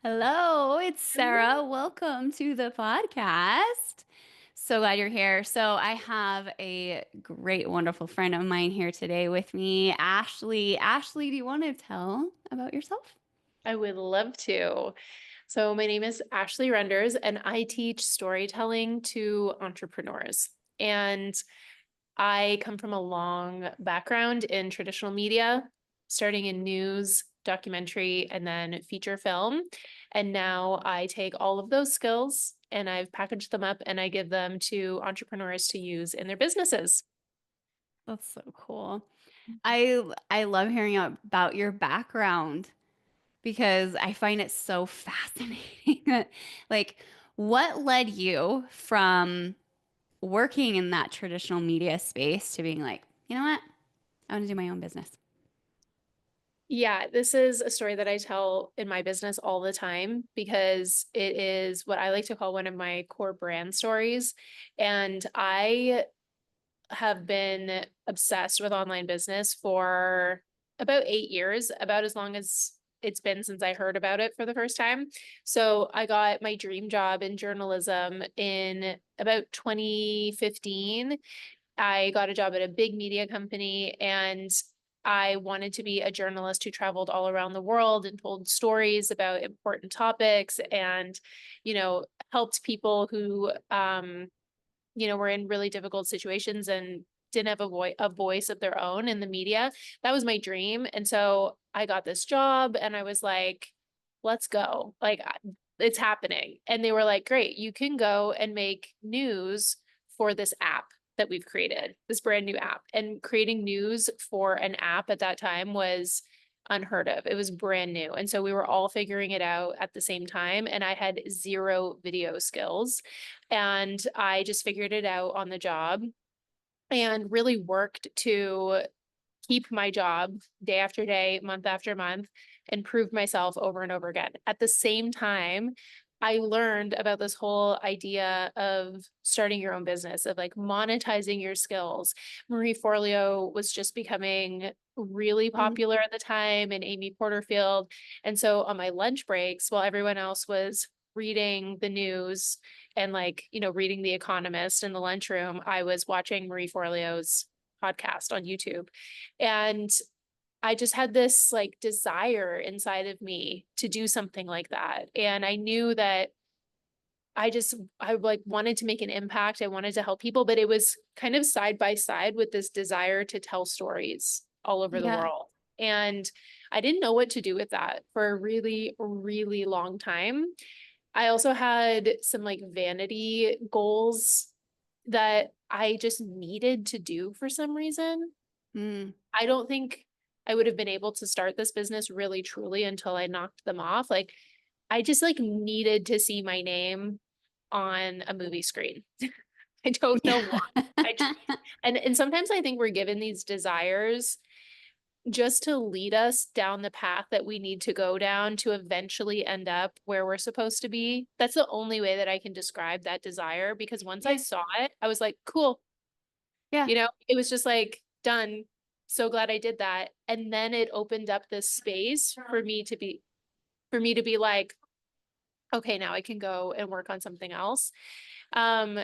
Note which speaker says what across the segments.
Speaker 1: Hello, it's Sarah. Welcome to the podcast. So glad you're here. So, I have a great, wonderful friend of mine here today with me, Ashley. Ashley, do you want to tell about yourself?
Speaker 2: I would love to. So, my name is Ashley Renders, and I teach storytelling to entrepreneurs. And I come from a long background in traditional media, starting in news, documentary, and then feature film. And now I take all of those skills and I've packaged them up and I give them to entrepreneurs to use in their businesses.
Speaker 1: That's so cool. I love hearing about your background because I find it so fascinating. Like, what led you from working in that traditional media space to being like, you know what? I want to do my own business.
Speaker 2: Yeah, this is a story that I tell in my business all the time because it is what I like to call one of my core brand stories. And I have been obsessed with online business for about 8 years, about as long as it's been since I heard about it for the first time. So I got my dream job in journalism in about 2015. I got a job at a big media company and I wanted to be a journalist who traveled all around the world and told stories about important topics and, helped people who, were in really difficult situations and didn't have a voice of their own in the media. That was my dream. And so I got this job and I was like, let's go. It's happening. And they were like, great, you can go and make news for this app that we've created, this brand new app. And creating news for an app at that time was unheard of. It was brand new. And so we were all figuring it out at the same time. And I had zero video skills. And I just figured it out on the job and really worked to keep my job day after day, month after month, and prove myself over and over again. At the same time, I learned about this whole idea of starting your own business, of like monetizing your skills. Marie Forleo was just becoming really
Speaker 1: Mhm.
Speaker 2: popular at the time, and Amy Porterfield. And so on my lunch breaks, while everyone else was reading the news and reading The Economist in the lunchroom, I was watching Marie Forleo's podcast on YouTube. And I just had this like desire inside of me to do something like that. And I knew that I like wanted to make an impact. I wanted to help people, but it was kind of side by side with this desire to tell stories all over the
Speaker 1: Yeah.
Speaker 2: world. And I didn't know what to do with that for a really, really long time. I also had some like vanity goals that I just needed to do for some reason.
Speaker 1: Mm.
Speaker 2: I don't think I would have been able to start this business really truly until I knocked them off. Like I just like needed to see my name on a movie screen. I don't know why.
Speaker 1: Yeah.
Speaker 2: I just, and sometimes I think we're given these desires just to lead us down the path that we need to go down to eventually end up where we're supposed to be. That's the only way that I can describe that desire because once I
Speaker 1: Yeah.
Speaker 2: saw it, I was like, cool.
Speaker 1: Yeah.
Speaker 2: It was just like done. So glad I did that. And then it opened up this space for me to be like, okay, now I can go and work on something else. Um,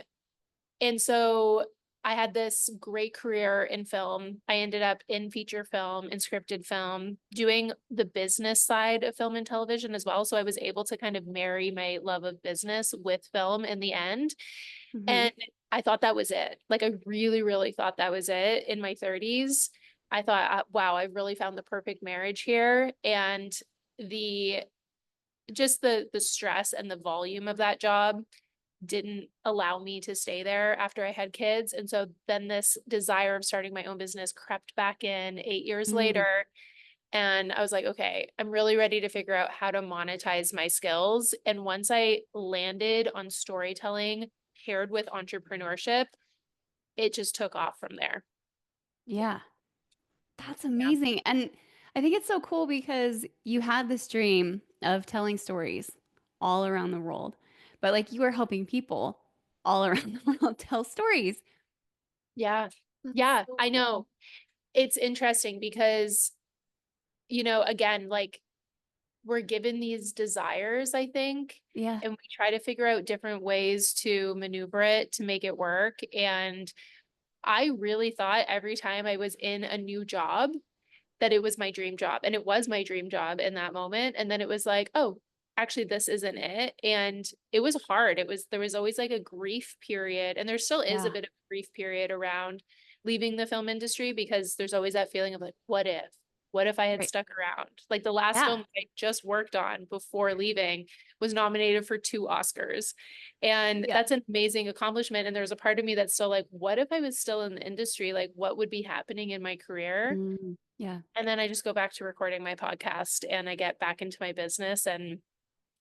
Speaker 2: and so I had this great career in film. I ended up in feature film and scripted film, doing the business side of film and television as well. So I was able to kind of marry my love of business with film in the end.
Speaker 1: Hmm.
Speaker 2: And I thought that was it. Like I really, really thought that was it in my 30s. I thought, wow, I really found the perfect marriage here. And the just the stress and the volume of that job didn't allow me to stay there after I had kids. And so then this desire of starting my own business crept back in 8 years
Speaker 1: Mm.
Speaker 2: later. And I was like, okay, I'm really ready to figure out how to monetize my skills. And once I landed on storytelling paired with entrepreneurship, it just took off from there.
Speaker 1: Yeah. That's
Speaker 2: Yeah.
Speaker 1: amazing. And I think it's so cool because you had this dream of telling stories all around the world, but like you are helping people all around the world tell stories.
Speaker 2: Yeah.
Speaker 1: That's
Speaker 2: Yeah,
Speaker 1: so
Speaker 2: I
Speaker 1: cool.
Speaker 2: know. It's interesting because, again, like we're given these desires, I think,
Speaker 1: Yeah.
Speaker 2: and we try to figure out different ways to maneuver it to make it work. And I really thought every time I was in a new job that it was my dream job, and it was my dream job in that moment, and then it was like, "Oh, actually this isn't it," and it was hard. There was always, like, a grief period, and there still is a
Speaker 1: Yeah.
Speaker 2: bit of a grief period around leaving the film industry because there's always that feeling of, like, "What if? What if I had
Speaker 1: Right.
Speaker 2: stuck around?" Like, the last
Speaker 1: Yeah.
Speaker 2: film I just worked on before leaving was nominated for 2 Oscars, and
Speaker 1: Yeah.
Speaker 2: that's an amazing accomplishment, and there's a part of me that's still like, "What if I was still in the industry? Like, what would be happening in my career?"
Speaker 1: Yeah.
Speaker 2: And then I just go back to recording my podcast and I get back into my business and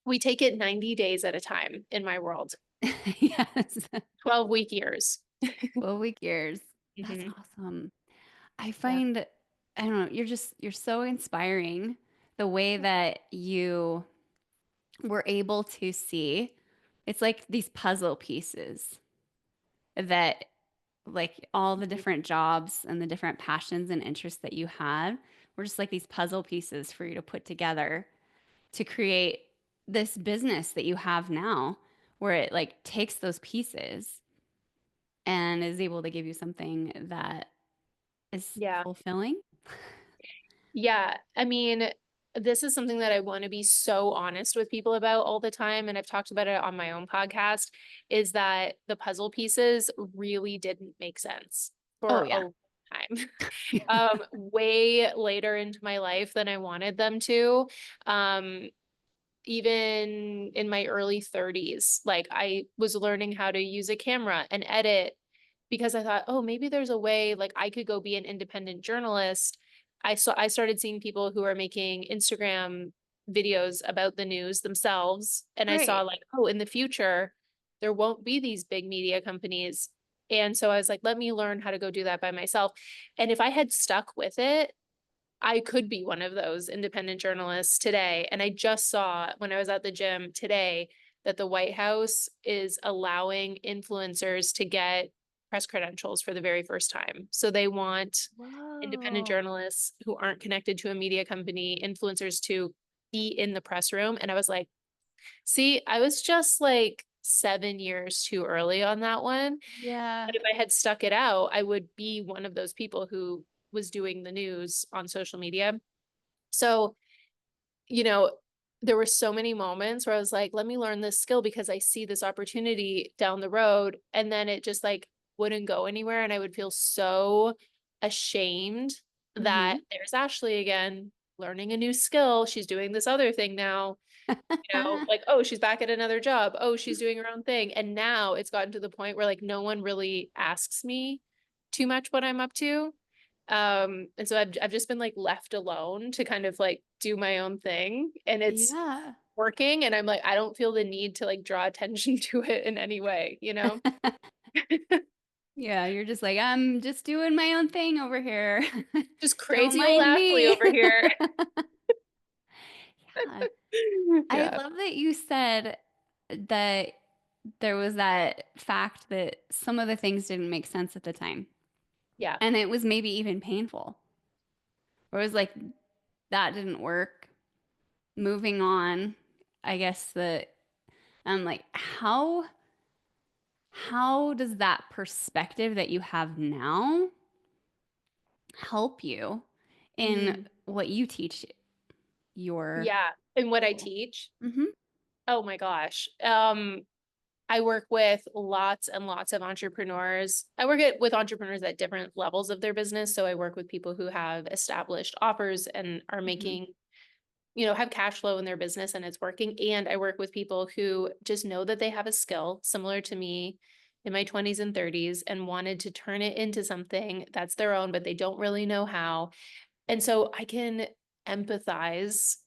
Speaker 2: we take it 90 days at a time in my world,
Speaker 1: Yes.
Speaker 2: 12-week years.
Speaker 1: 12-week years. That's
Speaker 2: Mhm.
Speaker 1: awesome. I
Speaker 2: Yeah.
Speaker 1: find, I don't know, you're so inspiring the way that you were able to see. It's like these puzzle pieces that, like, all the
Speaker 2: Mhm.
Speaker 1: different jobs and the different passions and interests that you had were just like these puzzle pieces for you to put together to create this business that you have now, where it like takes those pieces and is able to give you something that is
Speaker 2: Yeah.
Speaker 1: fulfilling.
Speaker 2: Yeah. I mean, this is something that I want to be so honest with people about all the time. And I've talked about it on my own podcast is that the puzzle pieces really didn't make sense
Speaker 1: Oh
Speaker 2: for a
Speaker 1: yeah.
Speaker 2: long time.
Speaker 1: Yeah.
Speaker 2: Way later into my life than I wanted them to. Um, even in my early 30s, like I was learning how to use a camera and edit because I thought, oh, maybe there's a way like I could go be an independent journalist. I started seeing people who are making Instagram videos about the news themselves. And I saw
Speaker 1: Right.
Speaker 2: like, oh, in the future, there won't be these big media companies. And so I was like, let me learn how to go do that by myself. And if I had stuck with it, I could be one of those independent journalists today. And I just saw when I was at the gym today that the White House is allowing influencers to get press credentials for the very first time. So they want independent
Speaker 1: Whoa.
Speaker 2: journalists who aren't connected to a media company, influencers to be in the press room. And I was like, see, I was just like 7 years too early on that one.
Speaker 1: Yeah.
Speaker 2: But if I had stuck it out, I would be one of those people who was doing the news on social media. So, you know, there were so many moments where I was like, let me learn this skill because I see this opportunity down the road. And then it just like wouldn't go anywhere. And I would feel so ashamed that
Speaker 1: Hmm.
Speaker 2: there's Ashley again learning a new skill. She's doing this other thing now. Like, oh, she's back at another job. Oh, she's doing her own thing. And now it's gotten to the point where like no one really asks me too much what I'm up to. And so I've just been like left alone to kind of like do my own thing. And it's
Speaker 1: Yeah.
Speaker 2: working. And I'm like, I don't feel the need to like draw attention to it in any way, you know?
Speaker 1: Yeah, you're just like, I'm just doing my own thing over here.
Speaker 2: Just
Speaker 1: Don't
Speaker 2: crazy old
Speaker 1: mind
Speaker 2: Ashley
Speaker 1: me.
Speaker 2: over here.
Speaker 1: Yeah. I
Speaker 2: Yeah.
Speaker 1: love that you said that there was that fact that some of the things didn't make sense at the time.
Speaker 2: Yeah.
Speaker 1: And it was maybe even painful. Or it was like, that didn't work. Moving on. I guess that I'm like, how does that perspective that you have now help you in
Speaker 2: Mm.
Speaker 1: what you teach your
Speaker 2: Yeah. And what I
Speaker 1: people?
Speaker 2: teach,
Speaker 1: Hmm.
Speaker 2: oh my gosh. I work with lots and lots of entrepreneurs. With entrepreneurs at different levels of their business. So I work with people who have established offers and are
Speaker 1: Hmm.
Speaker 2: making, have cash flow in their business and it's working. And I work with people who just know that they have a skill similar to me in my 20s and 30s and wanted to turn it into something that's their own, but they don't really know how. And so I can empathize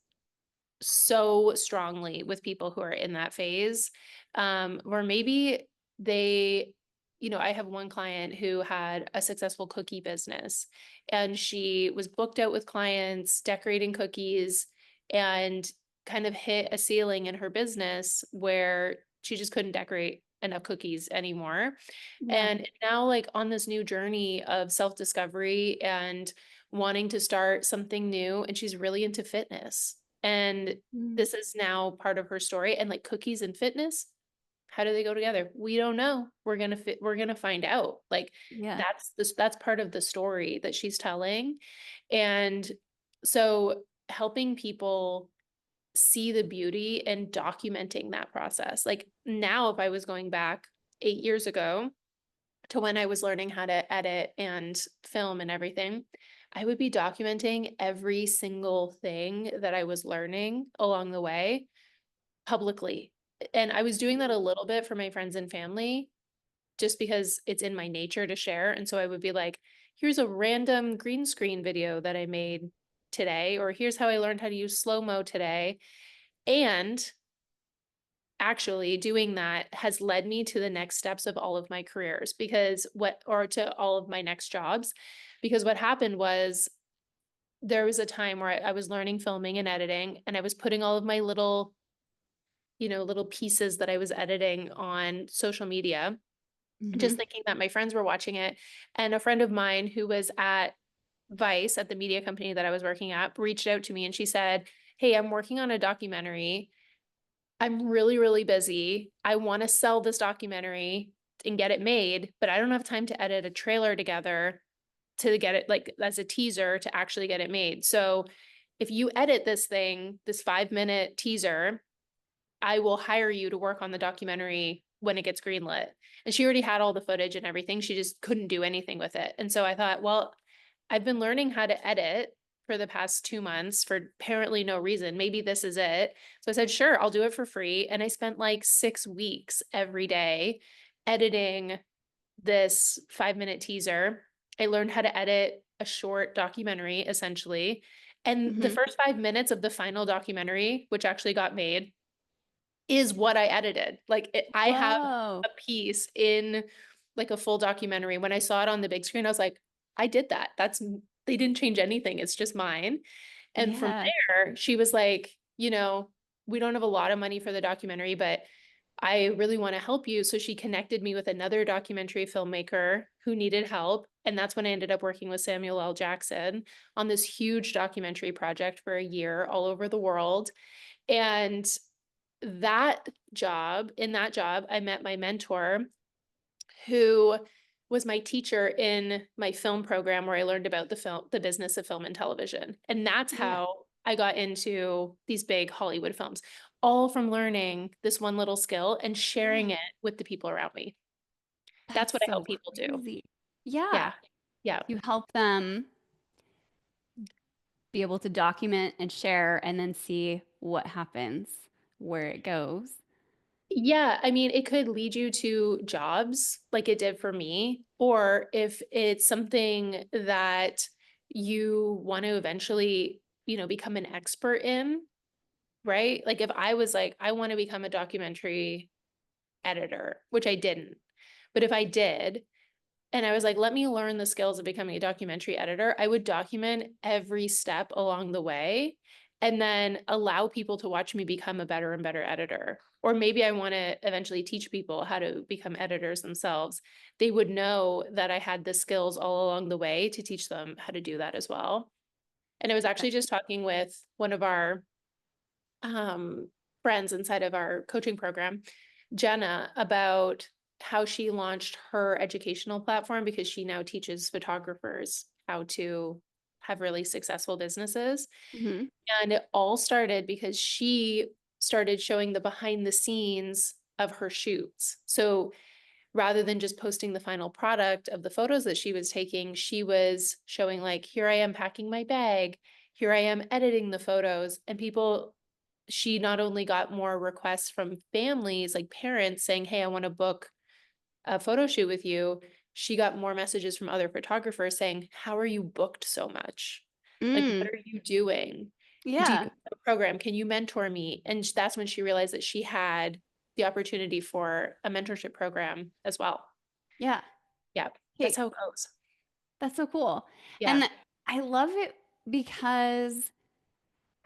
Speaker 2: so strongly with people who are in that phase. Or maybe they, I have one client who had a successful cookie business and she was booked out with clients decorating cookies and kind of hit a ceiling in her business where she just couldn't decorate enough cookies anymore.
Speaker 1: Yeah.
Speaker 2: And now, like, on this new journey of self discovery and wanting to start something new, and she's really into fitness. And
Speaker 1: Mm.
Speaker 2: this is now part of her story. And like cookies and fitness, how do they go together? We don't know. We're gonna find out. Like
Speaker 1: Yeah.
Speaker 2: that's part of the story that she's telling. And so helping people see the beauty and documenting that process. Like now, if I was going back 8 years ago to when I was learning how to edit and film and everything, I would be documenting every single thing that I was learning along the way publicly. And I was doing that a little bit for my friends and family just because it's in my nature to share. And so I would be like, here's a random green screen video that I made today, or here's how I learned how to use slow mo today. And actually doing that has led me to the next steps of all of my careers or to all of my next jobs. Because what happened was there was a time where I was learning filming and editing, and I was putting all of my little pieces that I was editing on social media, just
Speaker 1: Mhm.
Speaker 2: thinking that my friends were watching it. And a friend of mine who was at Vice, at the media company that I was working at, reached out to me and she said, "Hey, I'm working on a documentary. I'm really, really busy. I want to sell this documentary and get it made, but I don't have time to edit a trailer together to get it like as a teaser to actually get it made. So if you edit this thing, this 5-minute teaser, I will hire you to work on the documentary when it gets greenlit." And she already had all the footage and everything. She just couldn't do anything with it. And so I thought, well, I've been learning how to edit for the past 2 months for apparently no reason. Maybe this is it. So I said, sure, I'll do it for free. And I spent like 6 weeks every day editing this 5-minute teaser. I learned how to edit a short documentary essentially. And the
Speaker 1: Mhm.
Speaker 2: first 5 minutes of the final documentary, which actually got made, is what I edited. I have
Speaker 1: Whoa.
Speaker 2: a piece in like a full documentary. When I saw it on the big screen, I was like, I did that. They didn't change anything. It's just mine. And from
Speaker 1: Yeah.
Speaker 2: there, she was like, we don't have a lot of money for the documentary, but I really want to help you. So she connected me with another documentary filmmaker who needed help. And that's when I ended up working with Samuel L. Jackson on this huge documentary project for a year all over the world. And in that job, I met my mentor who was my teacher in my film program where I learned about the business of film and television. And that's
Speaker 1: Yeah.
Speaker 2: how I got into these big Hollywood films, all from learning this one little skill and
Speaker 1: Yeah.
Speaker 2: sharing it with the people around me. That's
Speaker 1: That's
Speaker 2: what I
Speaker 1: so
Speaker 2: help people do.
Speaker 1: crazy. Yeah.
Speaker 2: Yeah. Yeah.
Speaker 1: You help them be able to document and share and then see what happens, where it goes.
Speaker 2: Yeah, I mean, it could lead you to jobs like it did for me, or if it's something that you want to eventually, become an expert in, right? Like if I was like, I want to become a documentary editor, which I didn't, but if I did, and I was like, let me learn the skills of becoming a documentary editor. I would document every step along the way and then allow people to watch me become a better and better editor. Or maybe I want to eventually teach people how to become editors themselves. They would know that I had the skills all along the way to teach them how to do that as well. And I was actually just talking with one of our friends inside of our coaching program, Jenna, about how she launched her educational platform because she now teaches photographers how to have really successful businesses.
Speaker 1: Hmm.
Speaker 2: And it all started because she started showing the behind the scenes of her shoots. So rather than just posting the final product of the photos that she was taking, she was showing like, here I am packing my bag, here I am editing the photos. And she not only got more requests from families, like parents saying, hey, I want to book a photo shoot with you. She got more messages from other photographers saying, how are you booked so much? Like, what
Speaker 1: Mm.
Speaker 2: are you doing? Do you
Speaker 1: Yeah.
Speaker 2: have a program? Can you mentor me? And that's when she realized that she had the opportunity for a mentorship program as well.
Speaker 1: Yeah.
Speaker 2: Yeah, that's
Speaker 1: Hey,
Speaker 2: how it goes.
Speaker 1: that's so cool.
Speaker 2: Yeah.
Speaker 1: And I love it because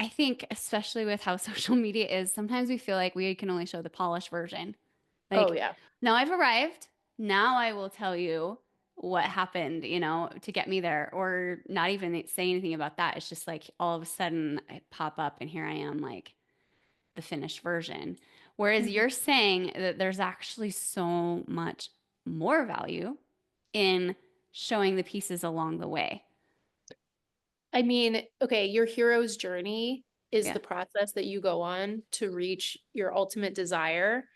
Speaker 1: I think, especially with how social media is, sometimes we feel like we can only show the polished version.
Speaker 2: Oh,
Speaker 1: Like,
Speaker 2: yeah.
Speaker 1: now I've arrived. Now I will tell you. what happened, to get me there, or not even say anything about that. It's just like all of a sudden I pop up and here I am, like the finished version. Whereas
Speaker 2: Mhm.
Speaker 1: you're saying that there's actually so much more value in showing the pieces along the way.
Speaker 2: I mean, okay, your hero's journey is
Speaker 1: Yeah.
Speaker 2: the process that you go on to reach your ultimate desire.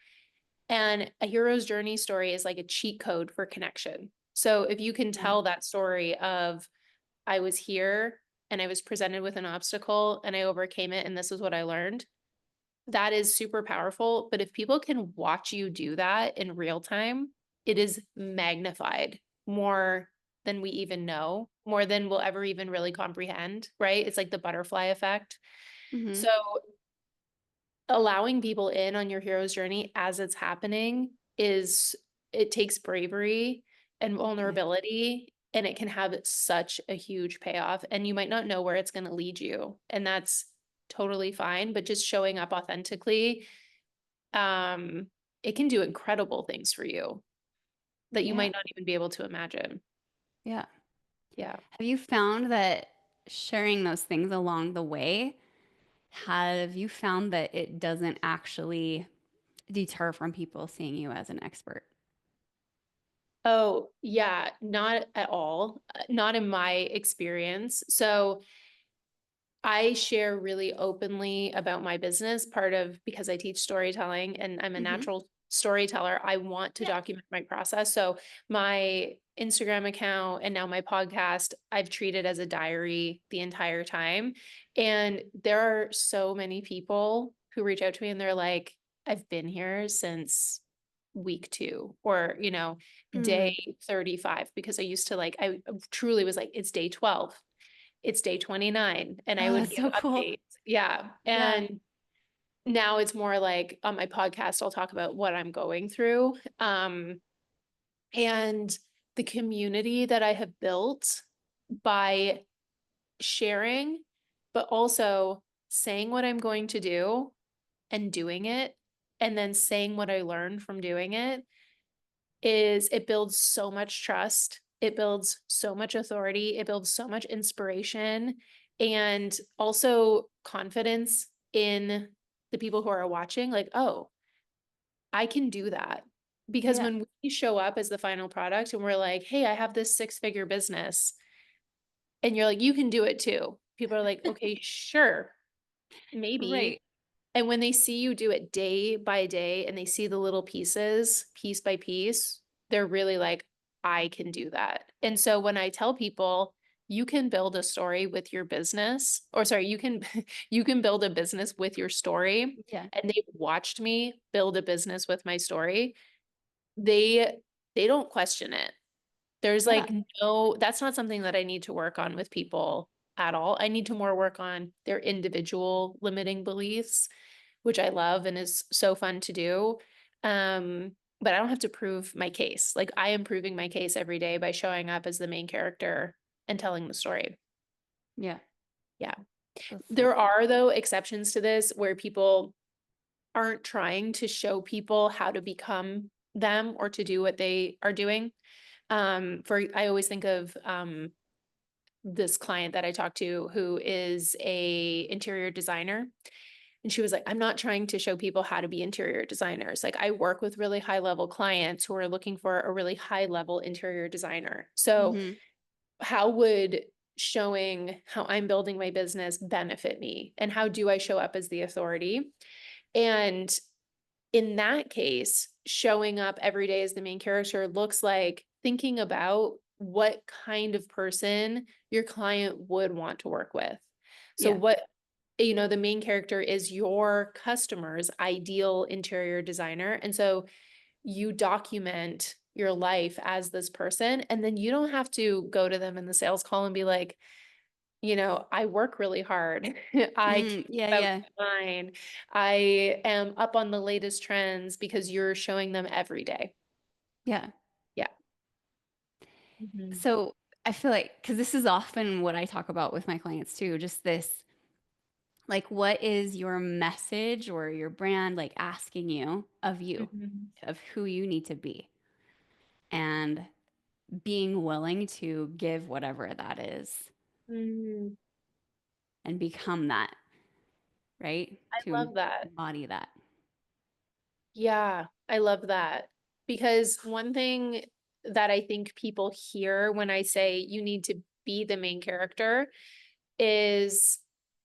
Speaker 2: And a hero's journey story is like a cheat code for connection. So if you can
Speaker 1: Yeah.
Speaker 2: tell that story of, I was here and I was presented with an obstacle and I overcame it and this is what I learned, that is super powerful. But if people can watch you do that in real time, it is magnified more than we even know, more than we'll ever even really comprehend, right? It's like the butterfly effect.
Speaker 1: Hmm.
Speaker 2: So allowing people in on your hero's journey as it's happening is, it takes bravery and
Speaker 1: Yeah.
Speaker 2: vulnerability, and it can have such a huge payoff, and you might not know where it's going to lead you, and that's totally fine. But just showing up authentically, um it can do incredible things for you that you
Speaker 1: Yeah.
Speaker 2: might not even be able to imagine.
Speaker 1: Yeah.
Speaker 2: Yeah.
Speaker 1: Have you found that sharing those things along the way, have you found that it doesn't actually deter from people seeing you as an expert?
Speaker 2: Oh yeah, not at all, not in my experience. So I share really openly about my business, part of because I teach storytelling and I'm a
Speaker 1: Hmm.
Speaker 2: natural storyteller. I want to
Speaker 1: Yeah.
Speaker 2: document my process. So my Instagram account and now my podcast, I've treated as a diary the entire time. And there are so many people who reach out to me and they're like, I've been here since week two or,
Speaker 1: Mm.
Speaker 2: day 35, because I used to I truly was like, it's day 12, it's day 29, and I
Speaker 1: Oh,
Speaker 2: would
Speaker 1: that's
Speaker 2: give
Speaker 1: so cool.
Speaker 2: updates. Yeah.
Speaker 1: Yeah.
Speaker 2: And now it's more like on my podcast, I'll talk about what I'm going through. And the community that I have built by sharing, but also saying what I'm going to do and doing it, and then saying what I learned from doing it, is it builds so much trust. It builds so much authority. It builds so much inspiration and also confidence in the people who are watching. Like, oh, I can do that. Because
Speaker 1: Yeah.
Speaker 2: when we show up as the final product and we're like, hey, I have this six-figure business, and you're like, you can do it too. People are like, okay, sure, maybe.
Speaker 1: Right.
Speaker 2: And when they see you do it day by day and they see the little pieces, piece by piece, they're really like, I can do that. And so when I tell people, you can build a story with your business, or sorry, you can you can build a business with your story,
Speaker 1: Yeah.
Speaker 2: and they've watched me build a business with my story, they they don't question it. There's
Speaker 1: Yeah.
Speaker 2: like no, that's not something that I need to work on with people at all. I need to more work on their individual limiting beliefs, which I love and is so fun to do. But I don't have to prove my case. Like I am proving my case every day by showing up as the main character and telling the story.
Speaker 1: Yeah.
Speaker 2: Yeah.
Speaker 1: That's so
Speaker 2: There
Speaker 1: cool.
Speaker 2: are though exceptions to this where people aren't trying to show people how to become them or to do what they are doing. For I always think of this client that I talked to who is a interior designer. And she was like, I'm not trying to show people how to be interior designers. Like I work with really high level clients who are looking for a really high level interior designer. So
Speaker 1: Hmm.
Speaker 2: how would showing how I'm building my business benefit me? And how do I show up as the authority? And in that case, showing up every day as the main character looks like thinking about what kind of person your client would want to work with. So
Speaker 1: Yeah.
Speaker 2: what, the main character is your customer's ideal interior designer. And so you document your life as this person, and then you don't have to go to them in the sales call and be like, I work really hard. I care
Speaker 1: Mm, yeah.
Speaker 2: about
Speaker 1: Yeah.
Speaker 2: design. I am up on the latest trends because you're showing them every day.
Speaker 1: Yeah.
Speaker 2: Yeah. Mhm.
Speaker 1: So I feel like, because this is often what I talk about with my clients too, just this, like, what is your message or your brand like asking you,
Speaker 2: Mhm.
Speaker 1: of who you need to be? And being willing to give whatever that is
Speaker 2: Mm,
Speaker 1: and become that, right?
Speaker 2: I
Speaker 1: To
Speaker 2: love that.
Speaker 1: embody that.
Speaker 2: Yeah, I love that. Because one thing that I think people hear when I say you need to be the main character is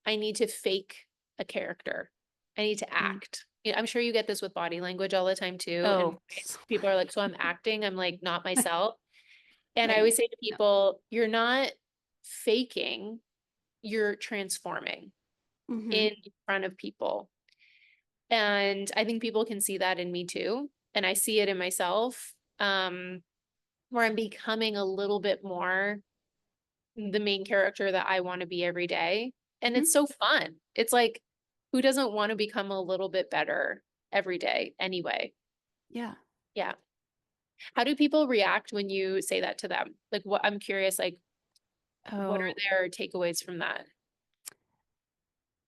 Speaker 2: I need to fake a character. I need to
Speaker 1: Mm.
Speaker 2: act. I'm sure you get this with body language all the time too. And
Speaker 1: Oh, so
Speaker 2: people are like, so I'm acting. I'm like, not
Speaker 1: much.
Speaker 2: myself. And I
Speaker 1: Like,
Speaker 2: always say to
Speaker 1: no.
Speaker 2: people, you're not faking, you're transforming
Speaker 1: Hmm.
Speaker 2: in front of people. And I think people can see that in me too. And I see it in myself, where I'm becoming a little bit more the main character that I want to be every day. And
Speaker 1: Hmm.
Speaker 2: it's so fun. It's like, who doesn't want to become a little bit better every day anyway?
Speaker 1: Yeah.
Speaker 2: Yeah. How do people react when you say that to them? Like, what I'm curious, like, what are
Speaker 1: Oh,
Speaker 2: their takeaways from that?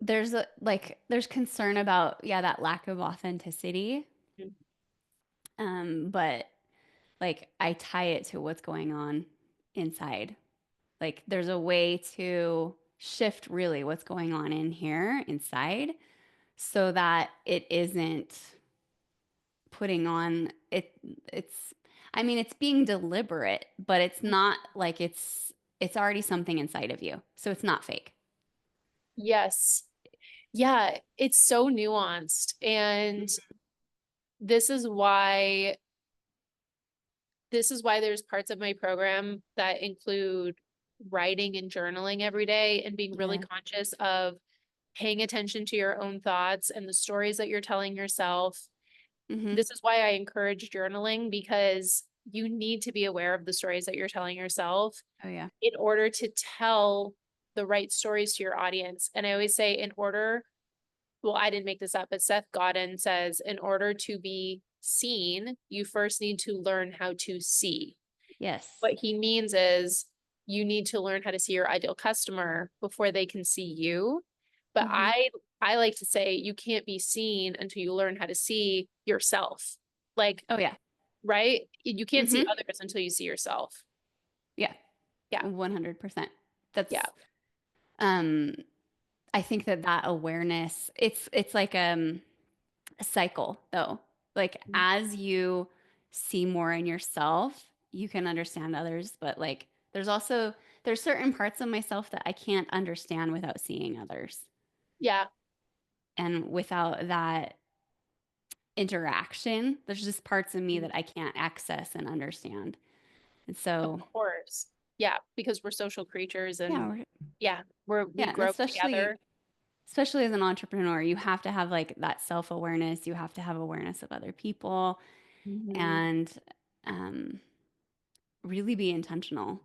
Speaker 1: there's a like there's concern about, yeah, that lack of authenticity.
Speaker 2: Mhm.
Speaker 1: But like I tie it to what's going on inside. Like there's a way to shift really what's going on in here inside so that it isn't putting on it. It's, I mean, it's being deliberate, but it's not like it's already something inside of you. So it's not fake.
Speaker 2: Yes. Yeah, it's so nuanced. And this is why this is why there's parts of my program that include writing and journaling every day and being really
Speaker 1: Yeah.
Speaker 2: conscious of paying attention to your own thoughts and the stories that you're telling yourself.
Speaker 1: Hmm.
Speaker 2: This is why I encourage journaling because you need to be aware of the stories that you're telling yourself
Speaker 1: Oh yeah.
Speaker 2: in order to tell the right stories to your audience. And I always say, in order, well, I didn't make this up, but Seth Godin says, in order to be seen, you first need to learn how to see.
Speaker 1: Yes.
Speaker 2: What he means is you need to learn how to see your ideal customer before they can see you. But
Speaker 1: Hmm.
Speaker 2: I like to say you can't be seen until you learn how to see yourself. Like,
Speaker 1: Oh yeah.
Speaker 2: right? You can't see
Speaker 1: Hmm.
Speaker 2: others until you see yourself.
Speaker 1: Yeah.
Speaker 2: Yeah.
Speaker 1: 100%.
Speaker 2: Yeah.
Speaker 1: That's um I think that that awareness, it's like a cycle though. Like as you see more in yourself, you can understand others, but like there's certain parts of myself that I can't understand without seeing others.
Speaker 2: Yeah.
Speaker 1: And without that interaction, there's just parts of me that I can't access and understand. And
Speaker 2: Of
Speaker 1: so,
Speaker 2: course. Yeah, because we're social creatures
Speaker 1: yeah,
Speaker 2: and yeah, we
Speaker 1: yeah, and
Speaker 2: grow together.
Speaker 1: especially as an entrepreneur, you have to have like that self-awareness. You have to have awareness of other people
Speaker 2: Hmm.
Speaker 1: and um, really be intentional.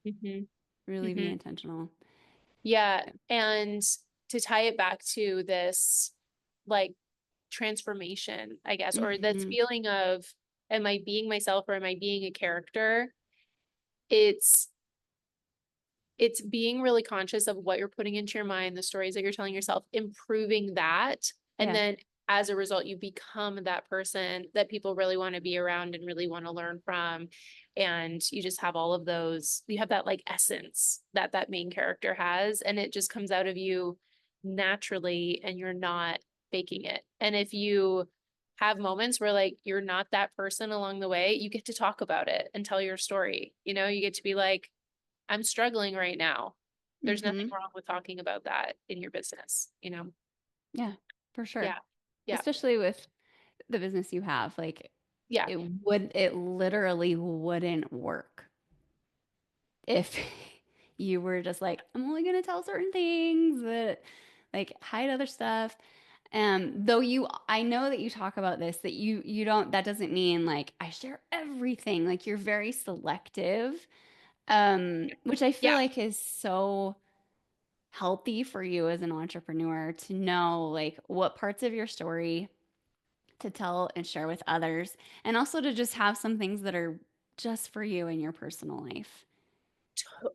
Speaker 2: Hmm.
Speaker 1: Really be
Speaker 2: Hmm.
Speaker 1: intentional.
Speaker 2: Yeah. And to tie it back to this like transformation, I guess, or this
Speaker 1: Hmm.
Speaker 2: feeling of am I being myself or am I being a character? It's it's being really conscious of what you're putting into your mind, the stories that you're telling yourself, improving that. And
Speaker 1: Yeah.
Speaker 2: then as a result, you become that person that people really want to be around and really want to learn from. And you just have all of those, you have that like essence that that main character has, and it just comes out of you naturally and you're not faking it. And if you have moments where like you're not that person along the way, you get to talk about it and tell your story. You get to be like, I'm struggling right now. There's nothing
Speaker 1: Hmm.
Speaker 2: wrong with talking about that in your business.
Speaker 1: Yeah, for sure.
Speaker 2: Yeah. Yeah.
Speaker 1: Especially with the business you have, like
Speaker 2: Yeah.
Speaker 1: it literally wouldn't work if you were just like, I'm only gonna tell certain things that like hide other stuff. Though I know that you talk about this, that you don't, that doesn't mean like I share everything. Like you're very selective, which I feel
Speaker 2: Yeah.
Speaker 1: like is so healthy for you as an entrepreneur to know like what parts of your story to tell and share with others, and also to just have some things that are just for you in your personal life.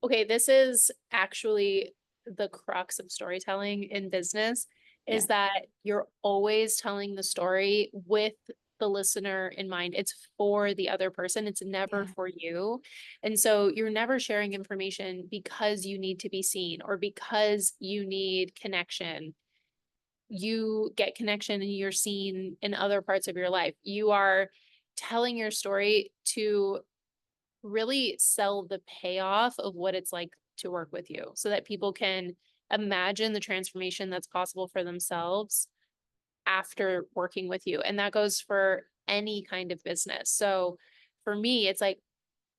Speaker 2: Okay. This is actually the crux of storytelling in business
Speaker 1: Yeah.
Speaker 2: is that you're always telling the story with the listener in mind. It's for the other person. It's never
Speaker 1: Yeah.
Speaker 2: for you. And so you're never sharing information because you need to be seen or because you need connection. You get connection and you're seen in other parts of your life. You are telling your story to really sell the payoff of what it's like to work with you so that people can imagine the transformation that's possible for themselves after working with you. And that goes for any kind of business. So for me, it's like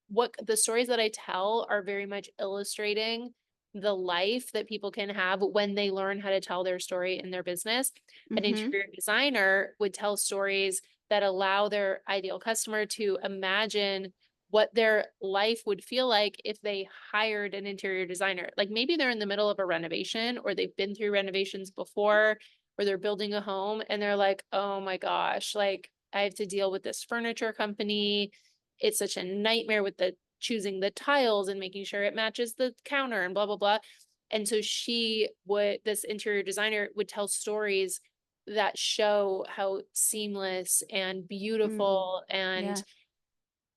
Speaker 2: what the stories that I tell are very much illustrating the life that people can have when they learn how to tell their story in their business. An
Speaker 1: Mhm.
Speaker 2: interior designer would tell stories that allow their ideal customer to imagine what their life would feel like if they hired an interior designer. Like maybe they're in the middle of a renovation or they've been through renovations before or they're building a home and they're like, "Oh my gosh, like I have to deal with this furniture company. It's such a nightmare with the choosing the tiles and making sure it matches the counter and blah blah blah." And so this interior designer would tell stories that show how seamless and
Speaker 1: Mm.
Speaker 2: beautiful and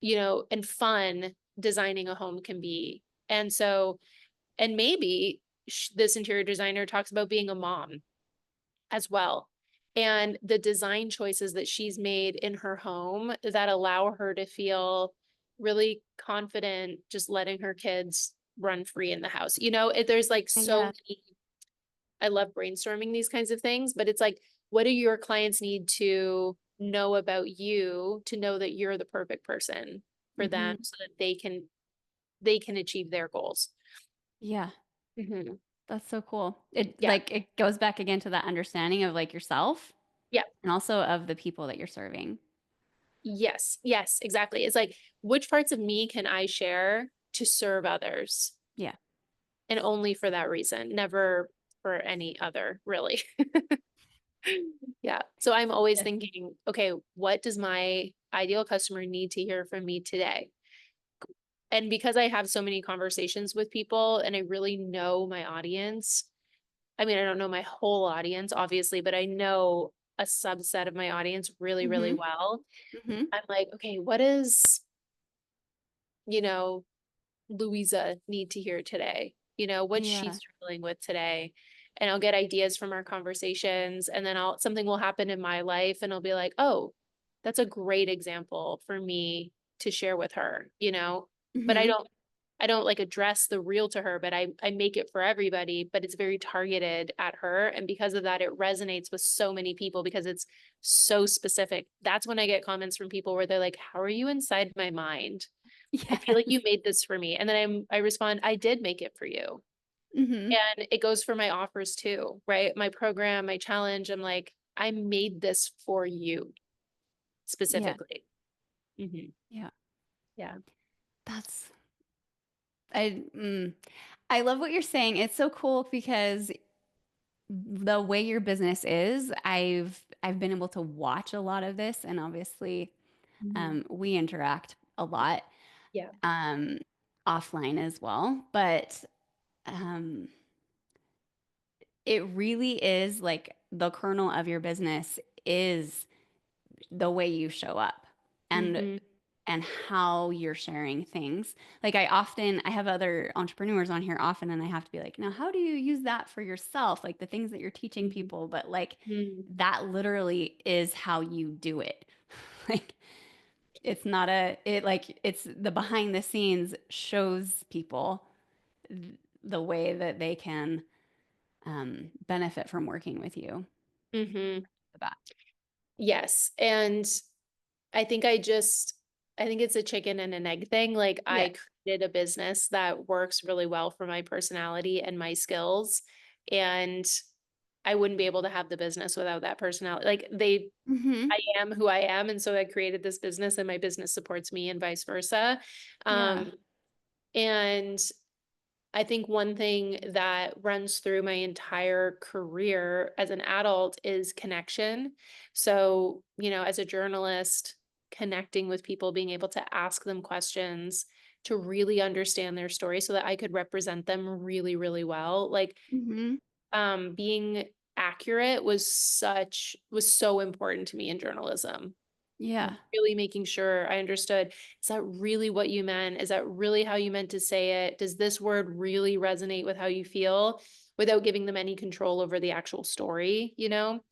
Speaker 1: Yeah.
Speaker 2: and fun designing a home can be. And so and maybe this interior designer talks about being a mom as well. And the design choices that she's made in her home that allow her to feel really confident just letting her kids run free in the house. There's like so
Speaker 1: Yeah.
Speaker 2: many, I love brainstorming these kinds of things, but it's like, what do your clients need to know about you to know that you're the perfect person for them
Speaker 1: Mhm.
Speaker 2: so that they can achieve their goals?
Speaker 1: Yeah.
Speaker 2: Mhm.
Speaker 1: That's so cool. It
Speaker 2: Yeah.
Speaker 1: like it goes back again to that understanding of like yourself
Speaker 2: Yeah.
Speaker 1: and also of the people that you're serving.
Speaker 2: Yes, yes, exactly. It's like, which parts of me can I share to serve others?
Speaker 1: Yeah.
Speaker 2: And only for that reason, never for any other, really. Yeah. So I'm always
Speaker 1: Yeah.
Speaker 2: thinking, okay, what does my ideal customer need to hear from me today? And because I have so many conversations with people and I really know my audience, I mean, I don't know my whole audience, obviously, but I know a subset of my audience really, really
Speaker 1: Mhm.
Speaker 2: well.
Speaker 1: Mhm.
Speaker 2: I'm like, okay, what is, you know, Louisa need to hear today? What's she
Speaker 1: Yeah.
Speaker 2: struggling with today? And I'll get ideas from our conversations and then something will happen in my life and I'll be like, "Oh, that's a great example for me to share with her." But I
Speaker 1: Mhm.
Speaker 2: don't I don't like address the real to her, but I make it for everybody, but it's very targeted at her and because of that it resonates with so many people because it's so specific. That's when I get comments from people where they're like, "How are you inside my mind? I feel like
Speaker 1: Yes.
Speaker 2: you made this for me." And then I respond, "I did make it for you."
Speaker 1: Mhm.
Speaker 2: And it goes for my offers too, right? My program, my challenge, I'm like, "I made this for you
Speaker 1: Yeah.
Speaker 2: specifically." Mhm.
Speaker 1: Yeah.
Speaker 2: Yeah.
Speaker 1: That's I I love what you're saying. It's so cool because the way your business is, I've been able to watch a lot of this and obviously
Speaker 2: Mhm.
Speaker 1: we interact a lot
Speaker 2: Yeah.
Speaker 1: um offline as well, but um it really is like the kernel of your business is the way you show up and
Speaker 2: Mhm.
Speaker 1: how you're sharing things. Like I have other entrepreneurs on here often and I have to be like, "Now, how do you use that for yourself? Like the things that you're teaching
Speaker 2: Mhm.
Speaker 1: people, but like
Speaker 2: Mhm.
Speaker 1: that literally is how you do it." Like it's not a it like it's the behind the scenes shows people the way that they can benefit from working with you.
Speaker 2: Mhm.
Speaker 1: The bat.
Speaker 2: Yes, and I think it's a chicken and an egg thing, like,
Speaker 1: Yeah.
Speaker 2: I created a business that works really well for my personality and my skills, and I wouldn't be able to have the business without that personality. Like,
Speaker 1: Hmm.
Speaker 2: I am who I am, and so I created this business, and my business supports me and vice versa.
Speaker 1: Yeah.
Speaker 2: And I think one thing that runs through my entire career as an adult is connection. So, as a journalist, connecting with people, being able to ask them questions to really understand their story so that I could represent them really, really well. Like,
Speaker 1: Hmm.
Speaker 2: being accurate was so important to me in journalism.
Speaker 1: Yeah.
Speaker 2: Really making sure I understood, is that really what you meant? Is that really how you meant to say it? Does this word really resonate with how you feel? Without giving them any control over the actual story, you know?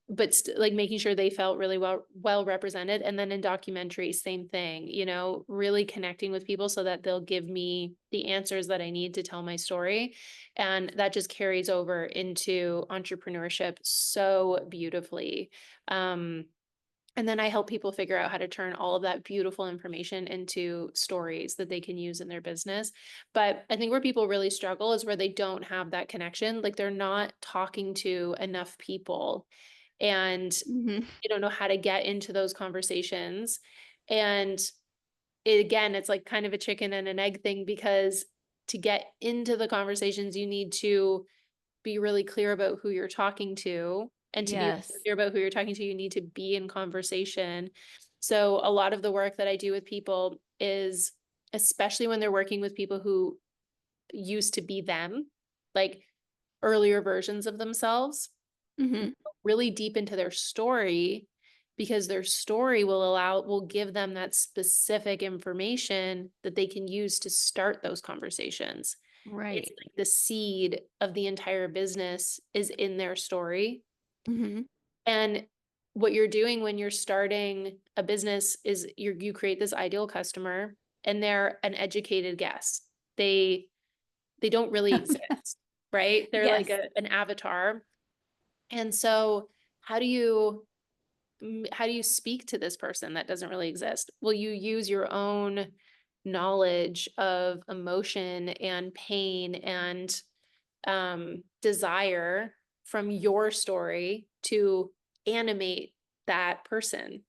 Speaker 2: But like making sure they felt really well represented. And then in documentaries, same thing, you know, really connecting with people so that they'll give me the answers that I need to tell my story. And that just carries over into entrepreneurship so beautifully. Um, and then I help people figure out how to turn all of that beautiful information into stories that they can use in their business. But I think where people really struggle is where they don't have that connection. Like they're not talking to enough people and
Speaker 1: Mhm.
Speaker 2: they don't know how to get into those conversations. And again, it's like kind of a chicken and an egg thing because to get into the conversations, you need to be really clear about who you're talking to. And to be really
Speaker 1: Yes.
Speaker 2: clear about who you're talking to, you need to be in conversation. So a lot of the work that I do with people is, especially when they're working with people who used to be them, like earlier versions of themselves,
Speaker 1: Mhm.
Speaker 2: really deep into their story because their story will give them that specific information that they can use to start those conversations. It's
Speaker 1: Right.
Speaker 2: like the seed of the entire business is in their story.
Speaker 1: Mhm.
Speaker 2: And what you're doing when you're starting a business is you create this ideal customer and they're an educated guest. They don't really exist, right? They're like
Speaker 1: Yes.
Speaker 2: an avatar. And so how do you how do you speak to this person that doesn't really exist? Well, you use your own knowledge of emotion and pain and desire from your story to animate that person.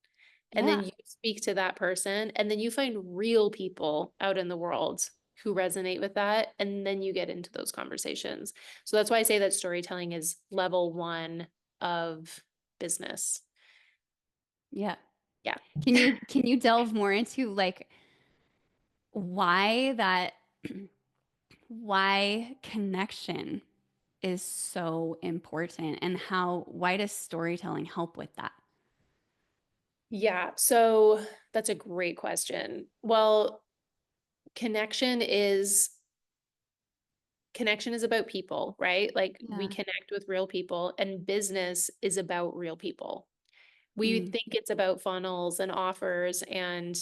Speaker 2: And then
Speaker 1: Yeah.
Speaker 2: you speak to that person, and then you find real people out in the world who resonate with that. And then you get into those conversations. So that's why I say that storytelling is level one of business.
Speaker 1: Yeah.
Speaker 2: Yeah.
Speaker 1: Can you delve more into like why that why connection is so important and how why does storytelling help with that?
Speaker 2: Yeah. So that's a great question. Well, connection is connection is about people, right? Like we
Speaker 1: Yeah.
Speaker 2: connect with real people, and business is about real people. We
Speaker 1: Mm.
Speaker 2: think it's about funnels and offers and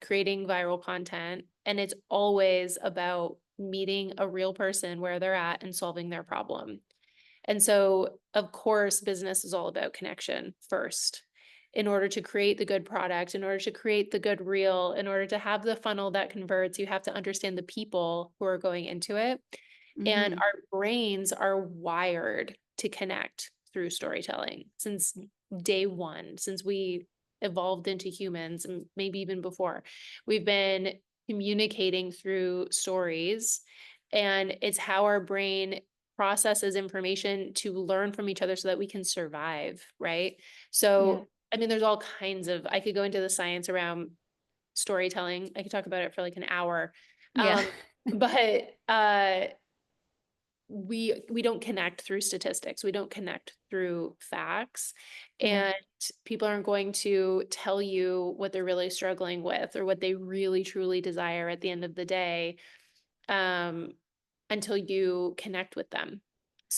Speaker 2: creating viral content, and it's always about meeting a real person where they're at and solving their problem. And so, of course, business is all about connection first. In order to create the good product, in order to create the good reel, in order to have the funnel that converts, you have to understand the people who are going into it. And
Speaker 1: Mhm.
Speaker 2: our brains are wired to connect through storytelling since day one, since we evolved into humans, and maybe even before. We've been communicating through stories, and it's how our brain processes information to learn from each other so that we can survive, right?
Speaker 1: Yeah.
Speaker 2: So, I mean, there's all kinds of, I could go into the science around storytelling. I could talk about it for like an hour.
Speaker 1: Yeah.
Speaker 2: Um, but we don't connect through statistics. We don't connect through facts.
Speaker 1: Yeah.
Speaker 2: And people aren't going to tell you what they're really struggling with or what they really truly desire at the end of the day, um, until you connect with them.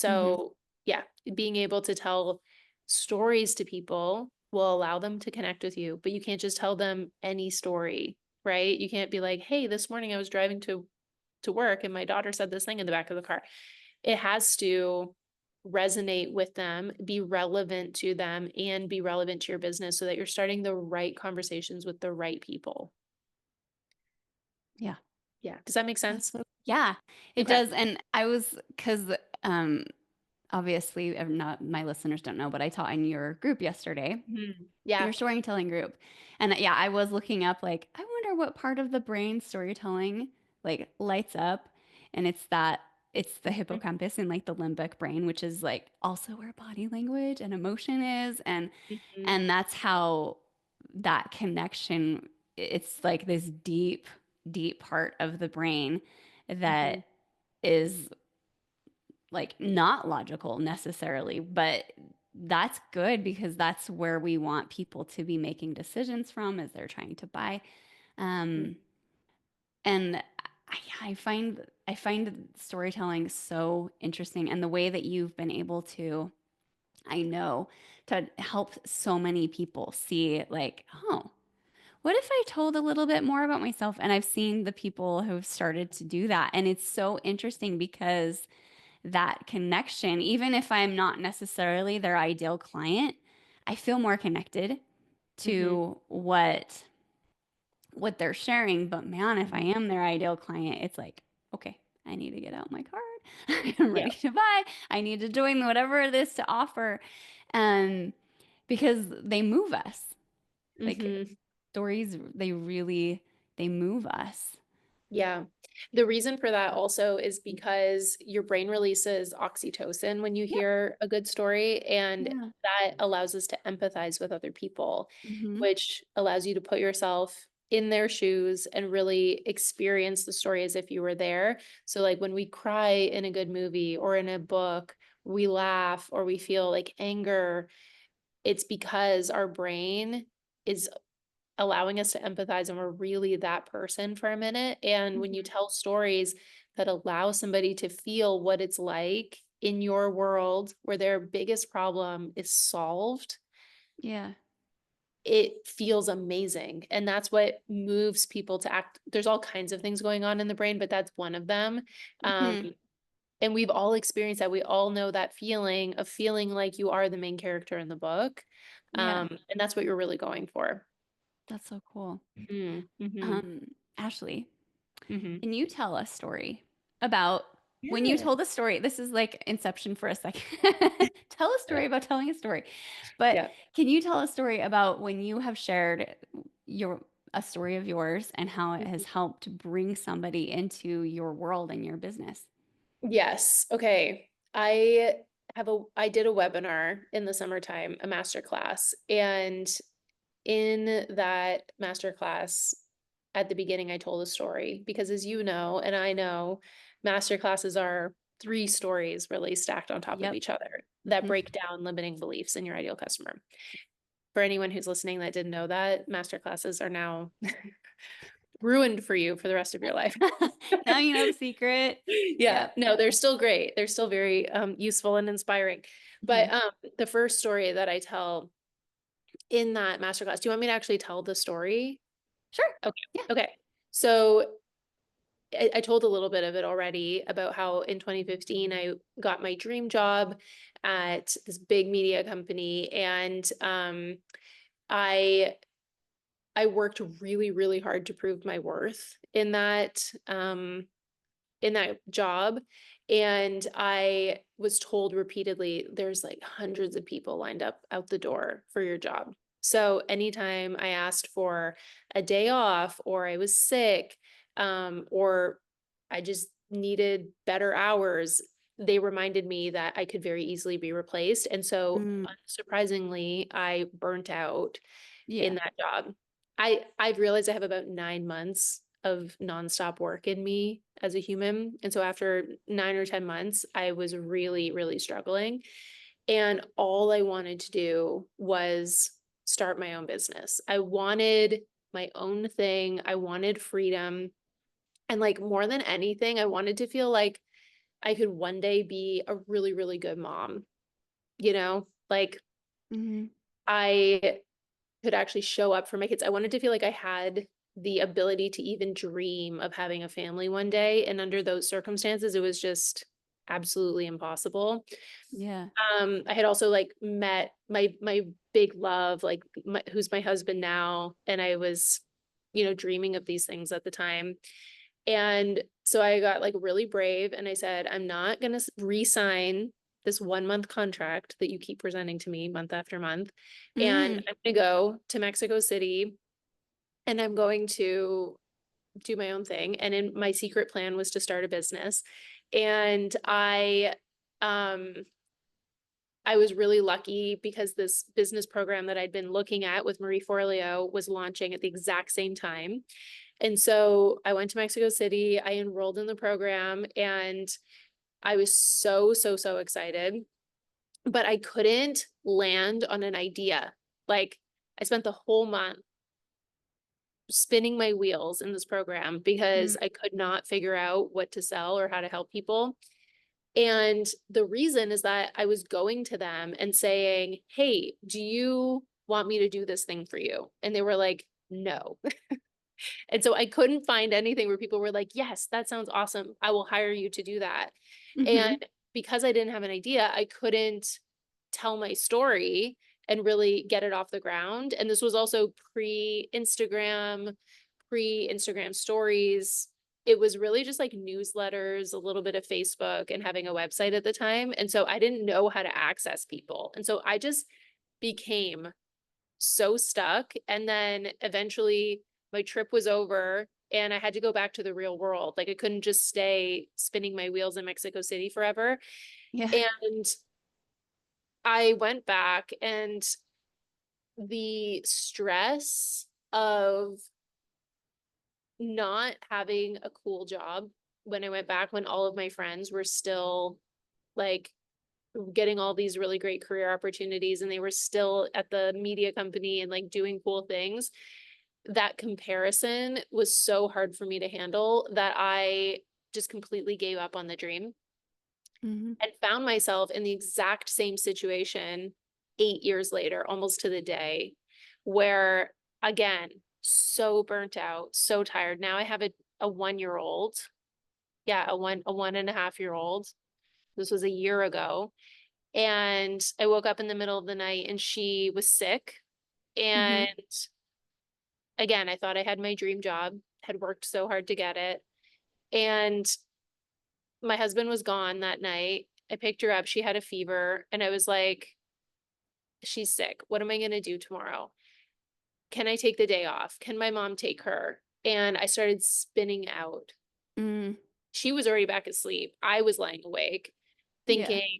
Speaker 1: Mhm.
Speaker 2: So, yeah, being able to tell stories to people will allow them to connect with you, but you can't just tell them any story, right? You can't be like, "Hey, this morning I was driving to work and my daughter said this thing in the back of the car." It has to resonate with them, be relevant to them, and be relevant to your business so that you're starting the right conversations with the right people.
Speaker 1: Yeah.
Speaker 2: Yeah. Does that make
Speaker 1: That's
Speaker 2: sense?
Speaker 1: so yeah, it
Speaker 2: Okay.
Speaker 1: does, and I was 'cause, um, obviously, not my listeners don't know, but I taught in your group yesterday,
Speaker 2: Mhm.
Speaker 1: your
Speaker 2: Yeah.
Speaker 1: storytelling group, and, yeah, I was looking up, like, I wonder what part of the brain storytelling, like, lights up, and it's the
Speaker 2: Mhm.
Speaker 1: hippocampus and, like, the limbic brain, which is, like, also where body language and emotion is,
Speaker 2: Mhm.
Speaker 1: and that's how that connection it's like this deep, deep part of the brain that
Speaker 2: Mhm.
Speaker 1: is like not logical necessarily, but that's good because that's where we want people to be making decisions from as they're trying to buy.
Speaker 2: Mm.
Speaker 1: Um, and I find storytelling so interesting, and the way that you've been able to, I know, to help so many people see like, oh, what if I told a little bit more about myself? And I've seen the people who've started to do that. And it's so interesting because that connection, even if I'm not necessarily their ideal client, I feel more connected
Speaker 2: Mhm.
Speaker 1: to what they're sharing. But man, if I
Speaker 2: Mhm.
Speaker 1: am their ideal client, it's like, okay, I need to get out my card. I'm
Speaker 2: Yeah.
Speaker 1: ready to buy. I need to join whatever it is to offer. Um, because they move us. Like
Speaker 2: Mhm.
Speaker 1: stories, they move us.
Speaker 2: Yeah. The reason for that also is because your brain releases oxytocin when you
Speaker 1: Yep.
Speaker 2: hear a good story, and
Speaker 1: Yeah.
Speaker 2: that allows us to empathize with other people,
Speaker 1: Hmm.
Speaker 2: which allows you to put yourself in their shoes and really experience the story as if you were there. So like when we cry in a good movie or in a book, we laugh or we feel like anger, it's because our brain is allowing us to empathize and we're really that person for a minute. And when you
Speaker 1: Hmm.
Speaker 2: tell stories that allow somebody to feel what it's like in your world where their biggest problem is solved,
Speaker 1: Yeah.
Speaker 2: it feels amazing. And that's what moves people to act. There's all kinds of things going on in the brain, but that's one of them. Um,
Speaker 1: Hmm.
Speaker 2: and we've all experienced that. We all know that feeling of feeling like you are the main character in the book.
Speaker 1: Yeah.
Speaker 2: And that's what you're really going for.
Speaker 1: That's so cool.
Speaker 2: Mm, hmm.
Speaker 1: Ashley,
Speaker 2: Hmm.
Speaker 1: can you tell a story about when you
Speaker 2: Yeah.
Speaker 1: told a story? This is like Inception for a second. Tell a story about telling a story. But
Speaker 2: Yeah.
Speaker 1: can you tell a story about when you have shared your a story of yours and how it has helped bring somebody into your world and your business?
Speaker 2: Yes. Okay. I did a webinar in the summertime, a master class, and in that master class, at the beginning, I told a story because as you know, and I know, master classes are three stories really stacked on top of
Speaker 1: Yep.
Speaker 2: each other that
Speaker 1: Hmm.
Speaker 2: break down limiting beliefs in your ideal customer. For anyone who's listening that didn't know that, master classes are now ruined for you for the rest of your life.
Speaker 1: Now you know the secret.
Speaker 2: Yeah,
Speaker 1: Yep.
Speaker 2: no, they're still great. They're still very useful and inspiring.
Speaker 1: Hmm.
Speaker 2: But the first story that I tell in that masterclass, do you want me to actually tell the story?
Speaker 1: Sure.
Speaker 2: Okay.
Speaker 1: Yeah.
Speaker 2: Okay. So I told a little bit of it already about how in 2015 I got my dream job at this big media company, and I I worked really, really hard to prove my worth in that job. And I was told repeatedly, there's like hundreds of people lined up out the door for your job. So anytime I asked for a day off or I was sick, or I just needed better hours, they reminded me that I could very easily be replaced. And so
Speaker 1: Mm,
Speaker 2: unsurprisingly, I burnt out in
Speaker 1: yeah.
Speaker 2: that job. I've realized I have about 9 months of nonstop work in me as a human. And so after 9 or 10 months, I was really, really struggling. And all I wanted to do was start my own business. I wanted my own thing. I wanted freedom. And like more than anything, I wanted to feel like I could one day be a really, really good mom, like
Speaker 1: Hmm.
Speaker 2: I could actually show up for my kids. I wanted to feel like I had the ability to even dream of having a family one day. And under those circumstances, it was just absolutely impossible.
Speaker 1: Yeah.
Speaker 2: I had also like met my big love, like who's my husband now, and I was, dreaming of these things at the time. And so I got like really brave and I said, I'm not gonna re-sign this 1 month contract that you keep presenting to me month after month. And
Speaker 1: Mm,
Speaker 2: I'm gonna go to Mexico City and I'm going to do my own thing. And in my secret plan was to start a business. And um I was really lucky because this business program that I'd been looking at with Marie Forleo was launching at the exact same time. And so I went to Mexico City, I enrolled in the program, and I was so, so, so excited. but I couldn't land on an idea. Like, I spent the whole month spinning my wheels in this program
Speaker 1: Mm,
Speaker 2: because I could not figure out what to sell or how to help people. And the reason is that I was going to them and saying, "Hey, do you want me to do this thing for you?" And they were like, "No." And so I couldn't find anything where people were like, "Yes, that sounds awesome. I will hire you to do that."
Speaker 1: mhm,
Speaker 2: And because I didn't have an idea, I couldn't tell my story and really get it off the ground. And this was also pre-Instagram stories. It was really just like newsletters, a little bit of Facebook, and having a website at the time. And so I didn't know how to access people. And so I just became so stuck. And then eventually my trip was over and I had to go back to the real world. Like, I couldn't just stay spinning my wheels in Mexico City forever.
Speaker 1: yeah,
Speaker 2: And I went back, and the stress of not having a cool job when I went back, when all of my friends were still like getting all these really great career opportunities and they were still at the media company and like doing cool things, that comparison was so hard for me to handle that I just completely gave up on the dream
Speaker 1: mhm,
Speaker 2: and found myself in the exact same situation 8 years later, almost to the day, where again, so burnt out, so tired. Now I have a 1 year old. Yeah, a 1.5 year old. This was a year ago. And I woke up in the middle of the night and she was sick.
Speaker 1: mhm,
Speaker 2: And again, I thought I had my dream job, had worked so hard to get it. And my husband was gone that night. I picked her up. She had a fever. And I was like, she's sick. What am I going to do tomorrow? Can I take the day off? Can my mom take her? And I started spinning out.
Speaker 1: mm,
Speaker 2: She was already back asleep. I was lying awake
Speaker 1: yeah,
Speaker 2: thinking,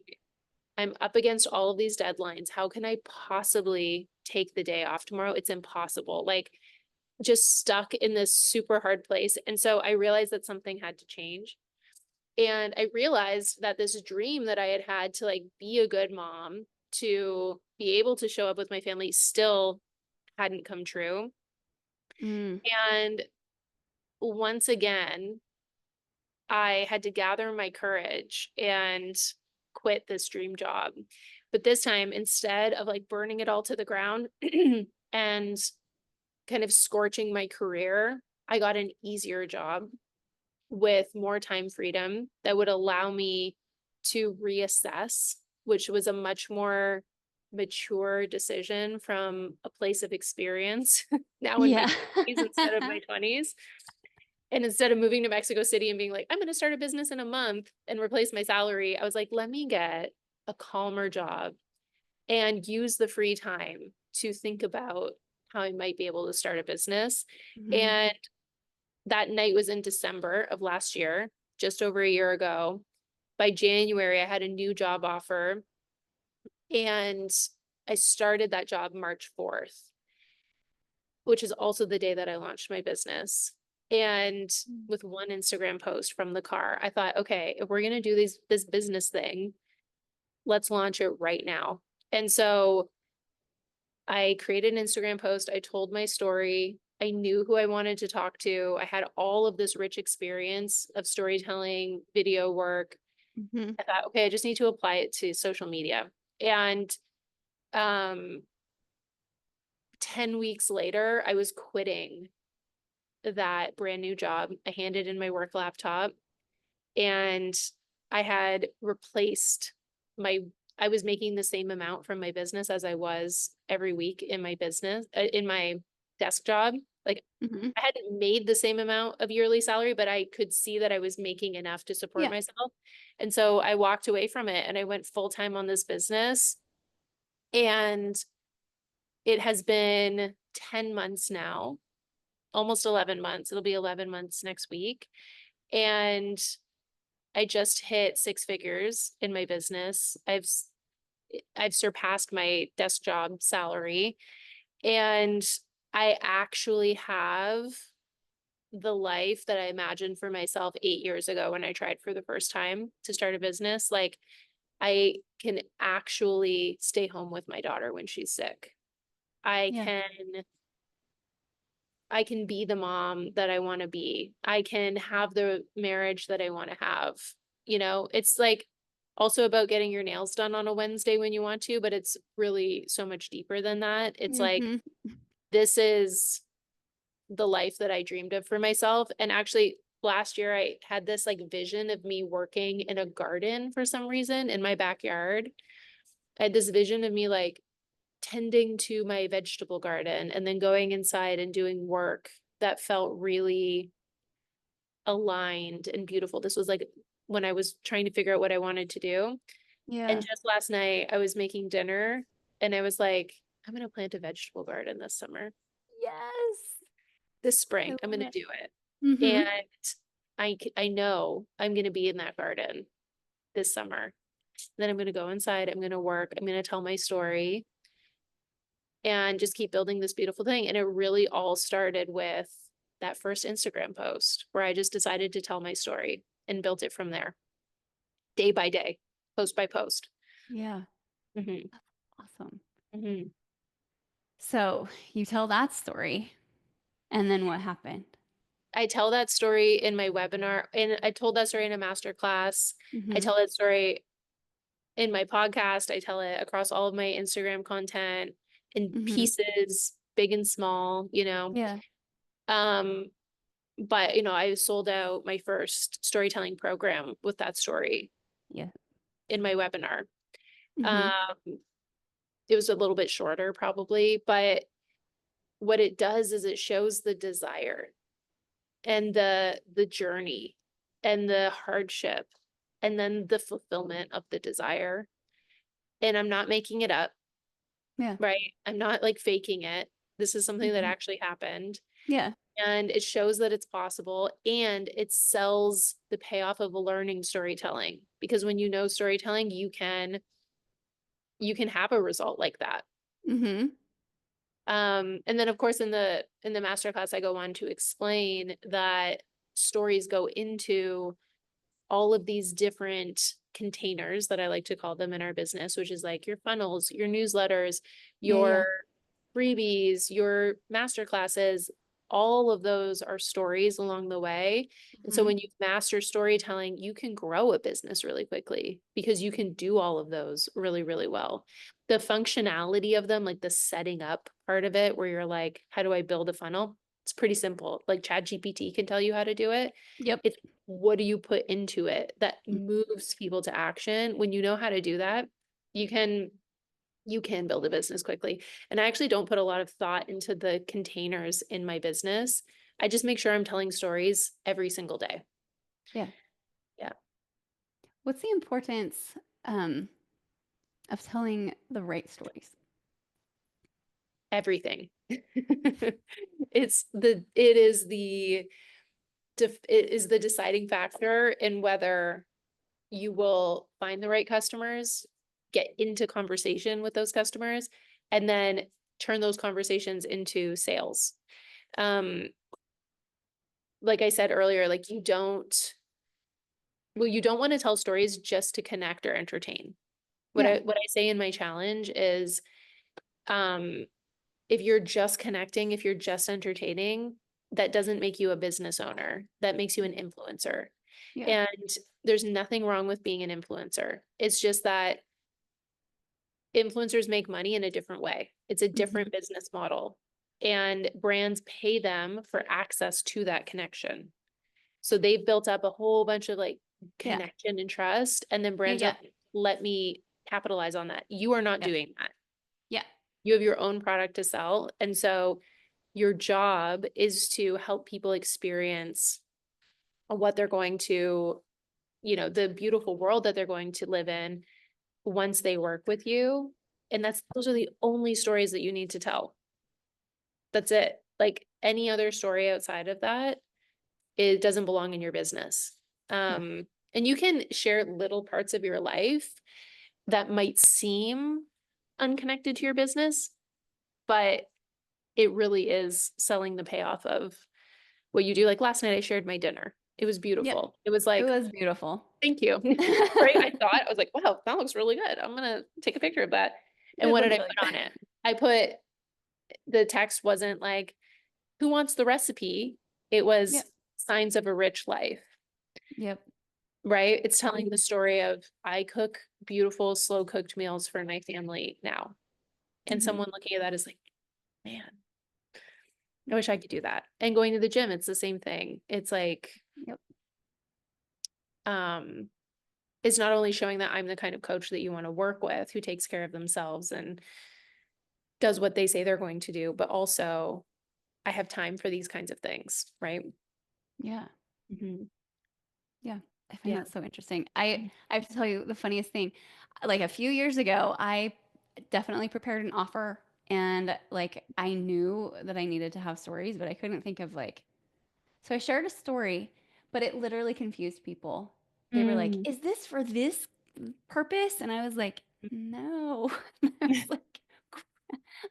Speaker 2: I'm up against all of these deadlines. How can I possibly take the day off tomorrow? It's impossible. Like, just stuck in this super hard place. And so I realized that something had to change. And I realized that this dream that I had had to like be a good mom, to be able to show up with my family, still hadn't come true.
Speaker 1: mm,
Speaker 2: And once again, I had to gather my courage and quit this dream job. But this time, instead of like burning it all to the ground and kind of scorching my career, I got an easier job with more time freedom that would allow me to reassess, which was a much more mature decision from a place of experience now in my
Speaker 1: yeah.
Speaker 2: 30s instead of my 20s. And instead of moving to Mexico City and being like, I'm going to start a business in a month and replace my salary, I was like, let me get a calmer job and use the free time to think about how I might be able to start a business.
Speaker 1: Mhm,
Speaker 2: And that night was in December of last year, just over a year ago. By January, I had a new job offer and I started that job March 4th, which is also the day that I launched my business. And
Speaker 1: mm,
Speaker 2: with one Instagram post from the car, I thought, okay, if we're going to do this business thing, let's launch it right now. And so I created an Instagram post. I told my story. I knew who I wanted to talk to. I had all of this rich experience of storytelling, video work.
Speaker 1: mhm,
Speaker 2: I thought, okay, I just need to apply it to social media. And um 10 weeks later, I was quitting that brand new job. I handed in my work laptop and I had replaced my I was making the same amount from my business as I was every week in my business, in my desk job. Like,
Speaker 1: mhm,
Speaker 2: I hadn't made the same amount of yearly salary, but I could see that I was making enough to support
Speaker 1: yeah,
Speaker 2: myself. And so I walked away from it and I went full time on this business. And it has been 10 months now, almost 11 months. It'll be 11 months next week. And I just hit six figures in my business. I've surpassed my desk job salary, and I actually have the life that I imagined for myself 8 years ago when I tried for the first time to start a business. Like, I can actually stay home with my daughter when she's sick. I
Speaker 1: Yeah.
Speaker 2: can I can be the mom that I want to be. I can have the marriage that I want to have. You know, it's like also about getting your nails done on a Wednesday when you want to, but it's really so much deeper than that. It's like,
Speaker 1: Mhm.
Speaker 2: this is the life that I dreamed of for myself. And actually, last year I had this like vision of me working in a garden for some reason in my backyard. I had this vision of me like tending to my vegetable garden and then going inside and doing work that felt really aligned and beautiful. This was like when I was trying to figure out what I wanted to do. And
Speaker 1: Yeah.
Speaker 2: just last night, I was making dinner and I was like, I'm going to plant a vegetable garden this summer,
Speaker 1: Yes.
Speaker 2: this
Speaker 1: I
Speaker 2: spring. I'm
Speaker 1: love
Speaker 2: going to
Speaker 1: it.
Speaker 2: do it.
Speaker 1: Mhm.
Speaker 2: And I know I'm going to be in that garden this summer. Then I'm going to go inside. I'm going to work. I'm going to tell my story and just keep building this beautiful thing. And it really all started with that first Instagram post where I just decided to tell my story and built it from there, day by day, post by post.
Speaker 1: Yeah.
Speaker 2: Hmm.
Speaker 1: Awesome.
Speaker 2: Hmm.
Speaker 1: So you tell that story, and then what happened?
Speaker 2: I tell that story in my webinar, and I told that story in a master class. I
Speaker 1: Mhm.
Speaker 2: tell that story in my podcast. I tell it across all of my Instagram content in
Speaker 1: Mhm.
Speaker 2: pieces, big and small, you know.
Speaker 1: Yeah.
Speaker 2: Um, but I sold out my first storytelling program with that story
Speaker 1: Yeah.
Speaker 2: in my webinar.
Speaker 1: Mhm.
Speaker 2: Um, it was a little bit shorter probably, but what it does is it shows the desire and the journey and the hardship and then the fulfillment of the desire. And I'm not making it up,
Speaker 1: Yeah.
Speaker 2: right? I'm not like faking it. This is something that
Speaker 1: Mhm.
Speaker 2: actually happened.
Speaker 1: Yeah.
Speaker 2: And it shows that it's possible and it sells the payoff of learning storytelling because when you know storytelling, you can have a result like that.
Speaker 1: Mhm.
Speaker 2: And then of course in the masterclass, I go on to explain that stories go into all of these different containers that I like to call them in our business, which is like your funnels, your newsletters,
Speaker 1: Yeah, yeah.
Speaker 2: your freebies, your master classes, all of those are stories along the way. And so
Speaker 1: Mhm.
Speaker 2: when you master storytelling, you can grow a business really quickly because you can do all of those really, really well. The functionality of them, like the setting up part of it, where you're like, how do I build a funnel? It's pretty simple. Like ChatGPT can tell you how to do it.
Speaker 1: Yep.
Speaker 2: It's what do you put into it that
Speaker 1: Mm.
Speaker 2: moves people to action? When you know how to do that, you can you can build a business quickly. And I actually don't put a lot of thought into the containers in my business. I just make sure I'm telling stories every single day.
Speaker 1: Yeah.
Speaker 2: Yeah,
Speaker 1: What's the importance um of telling the right stories?
Speaker 2: everything. It is the deciding factor in whether you will find the right customers, get into conversation with those customers, and then turn those conversations into sales. Um, like I said earlier, like you don't want to tell stories just to connect or entertain. What
Speaker 1: Yeah.
Speaker 2: I say in my challenge is, um, if you're just connecting, if you're just entertaining, that doesn't make you a business owner. That makes you an influencer.
Speaker 1: Yeah.
Speaker 2: And there's nothing wrong with being an influencer. It's just that influencers make money in a different way. It's a
Speaker 1: Mhm.
Speaker 2: different business model. And brands pay them for access to that connection. So they've built up a whole bunch of like
Speaker 1: Yeah.
Speaker 2: connection and trust, and then
Speaker 1: Yeah,
Speaker 2: brands are
Speaker 1: yeah.
Speaker 2: like, let me capitalize on that. You are not
Speaker 1: Yeah.
Speaker 2: doing that.
Speaker 1: Yeah.
Speaker 2: You have your own product to sell. And so your job is to help people experience what they're going to, the beautiful world that they're going to live in once they work with you. And those are the only stories that you need to tell. That's it. Like any other story outside of that, it doesn't belong in your business.
Speaker 1: Yeah.
Speaker 2: And you can share little parts of your life that might seem unconnected to your business, but it really is selling the payoff of what you do. Like last night, I shared my dinner. It was
Speaker 1: Yep.
Speaker 2: beautiful. It was
Speaker 1: It
Speaker 2: like,
Speaker 1: was beautiful.
Speaker 2: thank you. Right? I thought, I was like, wow, that looks really good. I'm gonna take a picture of that. And
Speaker 1: It
Speaker 2: what did
Speaker 1: looked
Speaker 2: I
Speaker 1: really
Speaker 2: put on
Speaker 1: good.
Speaker 2: it? I put, the text wasn't like, who wants the recipe? It was
Speaker 1: Yep.
Speaker 2: signs of a rich life,
Speaker 1: Yep.
Speaker 2: right? It's telling the story of, I cook beautiful, slow cooked meals for my family now. And
Speaker 1: Mhm.
Speaker 2: someone looking at that is like, man, I wish I could do that. And going to the gym, it's the same thing. It's like,
Speaker 1: Yep.
Speaker 2: um, it's not only showing that I'm the kind of coach that you want to work with, who takes care of themselves and does what they say they're going to do, but also I have time for these kinds of things, right?
Speaker 1: Yeah.
Speaker 2: Mhm.
Speaker 1: Yeah. I find
Speaker 2: Yeah.
Speaker 1: that so interesting. I have to tell you the funniest thing. Like a few years ago, I definitely prepared an offer and like I knew that I needed to have stories, but I couldn't think of like so I shared a story, but it literally confused people. They were like,
Speaker 2: Mm.
Speaker 1: "Is this for this purpose?" And I was like, "No." I was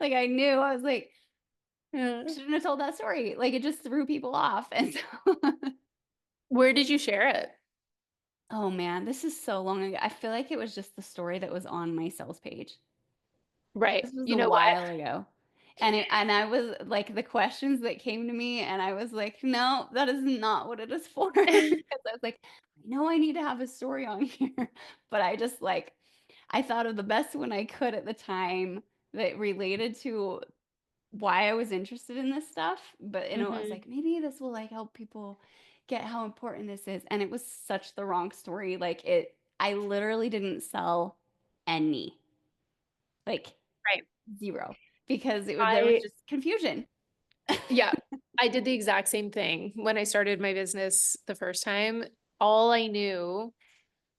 Speaker 1: like I knew. I was like,
Speaker 2: Yeah.
Speaker 1: I shouldn't have told that story. Like it just threw people off. And so
Speaker 2: Where did you share it?
Speaker 1: oh man, this is so long ago. I feel like it was just the story that was on my sales page.
Speaker 2: Right.
Speaker 1: This was
Speaker 2: You
Speaker 1: a
Speaker 2: know what?
Speaker 1: while ago. And I was like the questions that came to me and I was like, no, that is not what it is for. Because I was like, I know I need to have a story on here. But I just like I thought of the best one I could at the time that related to why I was interested in this stuff. But you know, I was
Speaker 2: Mhm.
Speaker 1: like, maybe this will like help people get how important this is. And it was such the wrong story. Like it I literally didn't sell any. Like
Speaker 2: Right.
Speaker 1: zero because there was
Speaker 2: I,
Speaker 1: just confusion.
Speaker 2: yeah, I did the exact same thing when I started my business the first time. All I knew,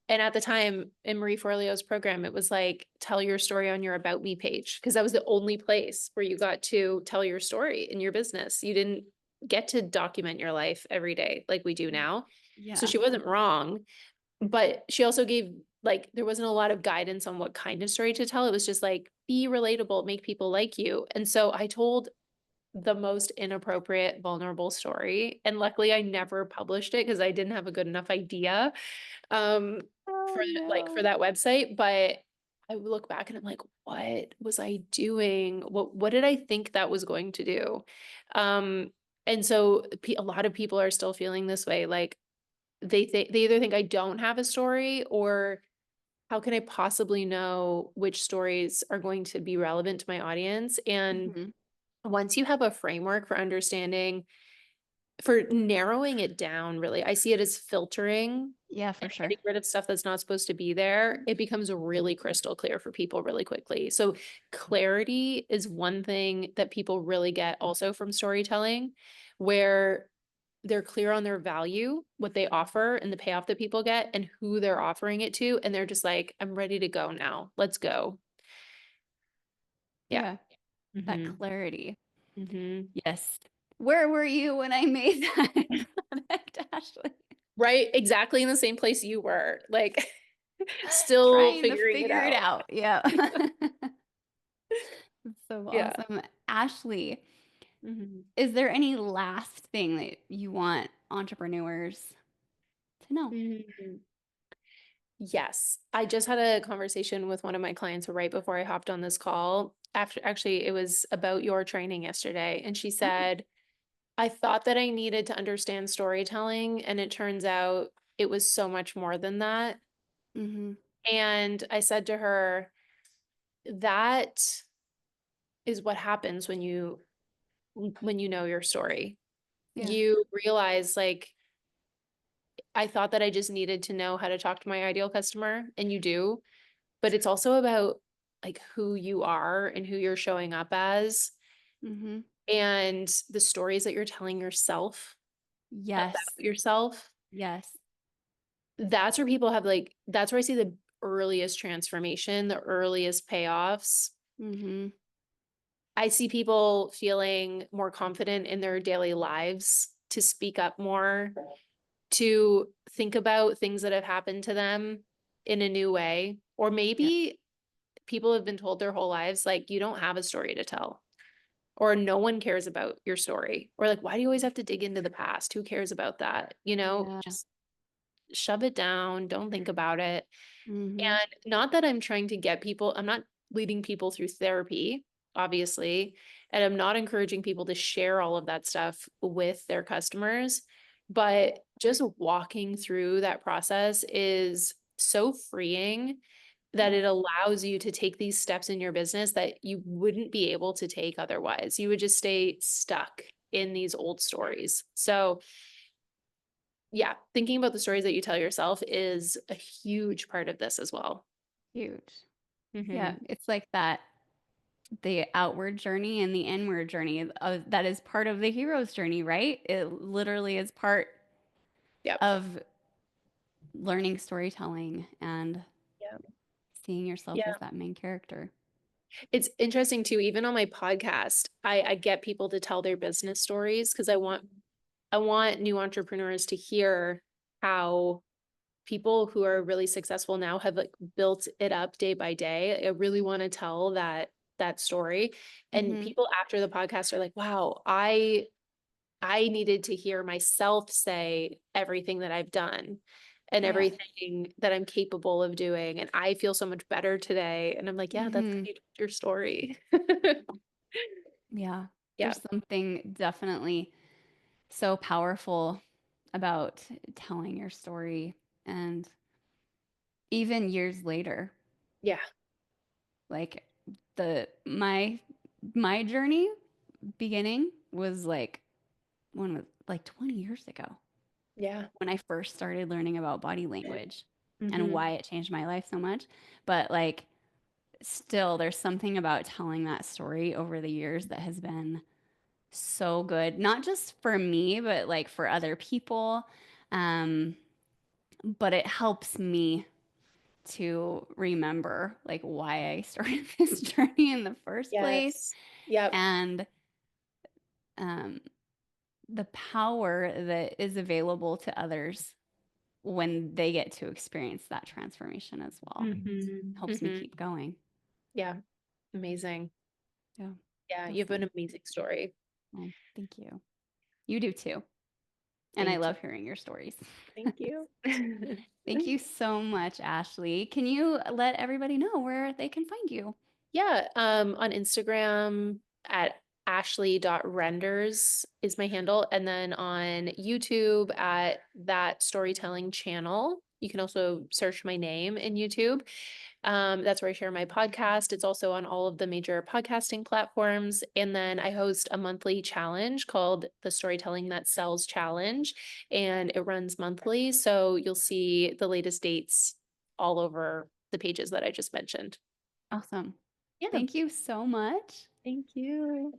Speaker 2: and at the time in Marie Forleo's program, it was like, tell your story on your About Me page, because that was the only place where you got to tell your story in your business. You didn't get to document your life every day like we do now. So
Speaker 1: Yeah.
Speaker 2: she wasn't wrong, but she also gave, like, there wasn't a lot of guidance on what kind of story to tell. It was just like, be relatable, make people like you. And so I told the most inappropriate, vulnerable story. And luckily I never published it because I didn't have a good enough idea
Speaker 1: Oh
Speaker 2: for
Speaker 1: no.
Speaker 2: that website. But I look back and I'm like, what was I doing? What did I think that was going to do? And so a lot of people are still feeling this way. Like they either think I don't have a story, or how can I possibly know which stories are going to be relevant to my audience? And
Speaker 1: Mhm.
Speaker 2: once you have a framework for understanding, for narrowing it down, really, I see it as filtering
Speaker 1: Yeah, for
Speaker 2: and
Speaker 1: sure.
Speaker 2: getting rid of stuff that's not supposed to be there. It becomes really crystal clear for people really quickly. So clarity is one thing that people really get also from storytelling, where they're clear on their value, what they offer, and the payoff that people get, and who they're offering it to. And they're just like, I'm ready to go now. Let's go. Yeah.
Speaker 1: Yeah, that
Speaker 2: Hmm.
Speaker 1: clarity.
Speaker 2: Hmm.
Speaker 1: Yes. Where were you when I made that product, Ashley?
Speaker 2: Right. Exactly in the same place you were, like, still
Speaker 1: Trying to
Speaker 2: figuring it
Speaker 1: figure it
Speaker 2: out.
Speaker 1: out. Yeah. That's so
Speaker 2: Yeah.
Speaker 1: awesome. Ashley,
Speaker 2: Mhm.
Speaker 1: is there any last thing that you want entrepreneurs to know?
Speaker 2: Mhm. Yes. I just had a conversation with one of my clients right before I hopped on this call. After, actually, it was about your training yesterday. And she
Speaker 1: Oh.
Speaker 2: said, I thought that I needed to understand storytelling, and it turns out it was so much more than that.
Speaker 1: Mm-hmm.
Speaker 2: And I said to her, that is what happens when you know your story.
Speaker 1: Yeah.
Speaker 2: You realize, like, I thought that I just needed to know how to talk to my ideal customer, and you do, but it's also about like who you are and who you're showing up as,
Speaker 1: Mm-hmm.
Speaker 2: and the stories that you're telling yourself about
Speaker 1: Yes.
Speaker 2: yourself.
Speaker 1: Yes.
Speaker 2: That's where people have, like, that's where I see the earliest transformation, the earliest payoffs.
Speaker 1: Mm-hmm.
Speaker 2: I see people feeling more confident in their daily lives to speak up more, to think about things that have happened to them in a new way. Or
Speaker 1: Yeah.
Speaker 2: maybe people have been told their whole lives, like, you don't have a story to tell. or no one cares about your story, or like, why do you always have to dig into the past? Who cares about that? You know,
Speaker 1: Yeah.
Speaker 2: just shove it down, don't think about it.
Speaker 1: Mhm.
Speaker 2: And not that I'm trying to get people, I'm not leading people through therapy, obviously, and I'm not encouraging people to share all of that stuff with their customers, but just walking through that process is so freeing that
Speaker 1: Yeah.
Speaker 2: it allows you to take these steps in your business that you wouldn't be able to take otherwise. You would just stay stuck in these old stories. So, yeah, thinking about the stories that you tell yourself is a huge part of this as well.
Speaker 1: Huge. Yeah,
Speaker 2: Mhm.
Speaker 1: it's like that the outward journey and the inward journey that is part of the hero's journey, right? It literally is part
Speaker 2: Yep.
Speaker 1: of learning storytelling and
Speaker 2: Yeah.
Speaker 1: seeing yourself
Speaker 2: Yeah.
Speaker 1: as that main character.
Speaker 2: It's interesting too, even on my podcast, I get people to tell their business stories because I want new entrepreneurs to hear how people who are really successful now have like built it up day by day. I really want to tell that story. And
Speaker 1: Hmm.
Speaker 2: people after the podcast are like, wow, I needed to hear myself say everything that I've done and
Speaker 1: Yeah.
Speaker 2: everything that I'm capable of doing. And I feel so much better today. And I'm like, yeah, that's 'cause
Speaker 1: Hmm.
Speaker 2: you told your story.
Speaker 1: Yeah.
Speaker 2: Yeah.
Speaker 1: There's something definitely so powerful about telling your story. And even years later,
Speaker 2: Yeah.
Speaker 1: like my journey beginning was like when was like 20 years ago
Speaker 2: Yeah.
Speaker 1: when I first started learning about body language and
Speaker 2: Hmm.
Speaker 1: why it changed my life so much. But like still there's something about telling that story over the years that has been so good, not just for me, but like for other people. Um, but it helps me to remember like why I started this journey in the first place
Speaker 2: Yes. Yep.
Speaker 1: and um, the power that is available to others when they get to experience that transformation as well.
Speaker 2: Hmm.
Speaker 1: Helps me
Speaker 2: Hmm.
Speaker 1: keep going.
Speaker 2: Yeah. Amazing.
Speaker 1: Yeah,
Speaker 2: Yeah. You have an
Speaker 1: awesome.
Speaker 2: amazing story.
Speaker 1: Well, thank you. You do too. And I
Speaker 2: Thank you.
Speaker 1: love hearing your stories.
Speaker 2: Thank you.
Speaker 1: Thank you so much, Ashley. Can you let everybody know where they can find you?
Speaker 2: Yeah, on Instagram at ashley.renders is my handle. And then on YouTube at that storytelling channel. You can also search my name in YouTube. That's where I share my podcast. It's also on all of the major podcasting platforms. And then I host a monthly challenge called the Storytelling That Sells Challenge, and it runs monthly. So you'll see the latest dates all over the pages that I just mentioned.
Speaker 1: Awesome.
Speaker 2: Yeah.
Speaker 1: Thank you so much.
Speaker 2: Thank you.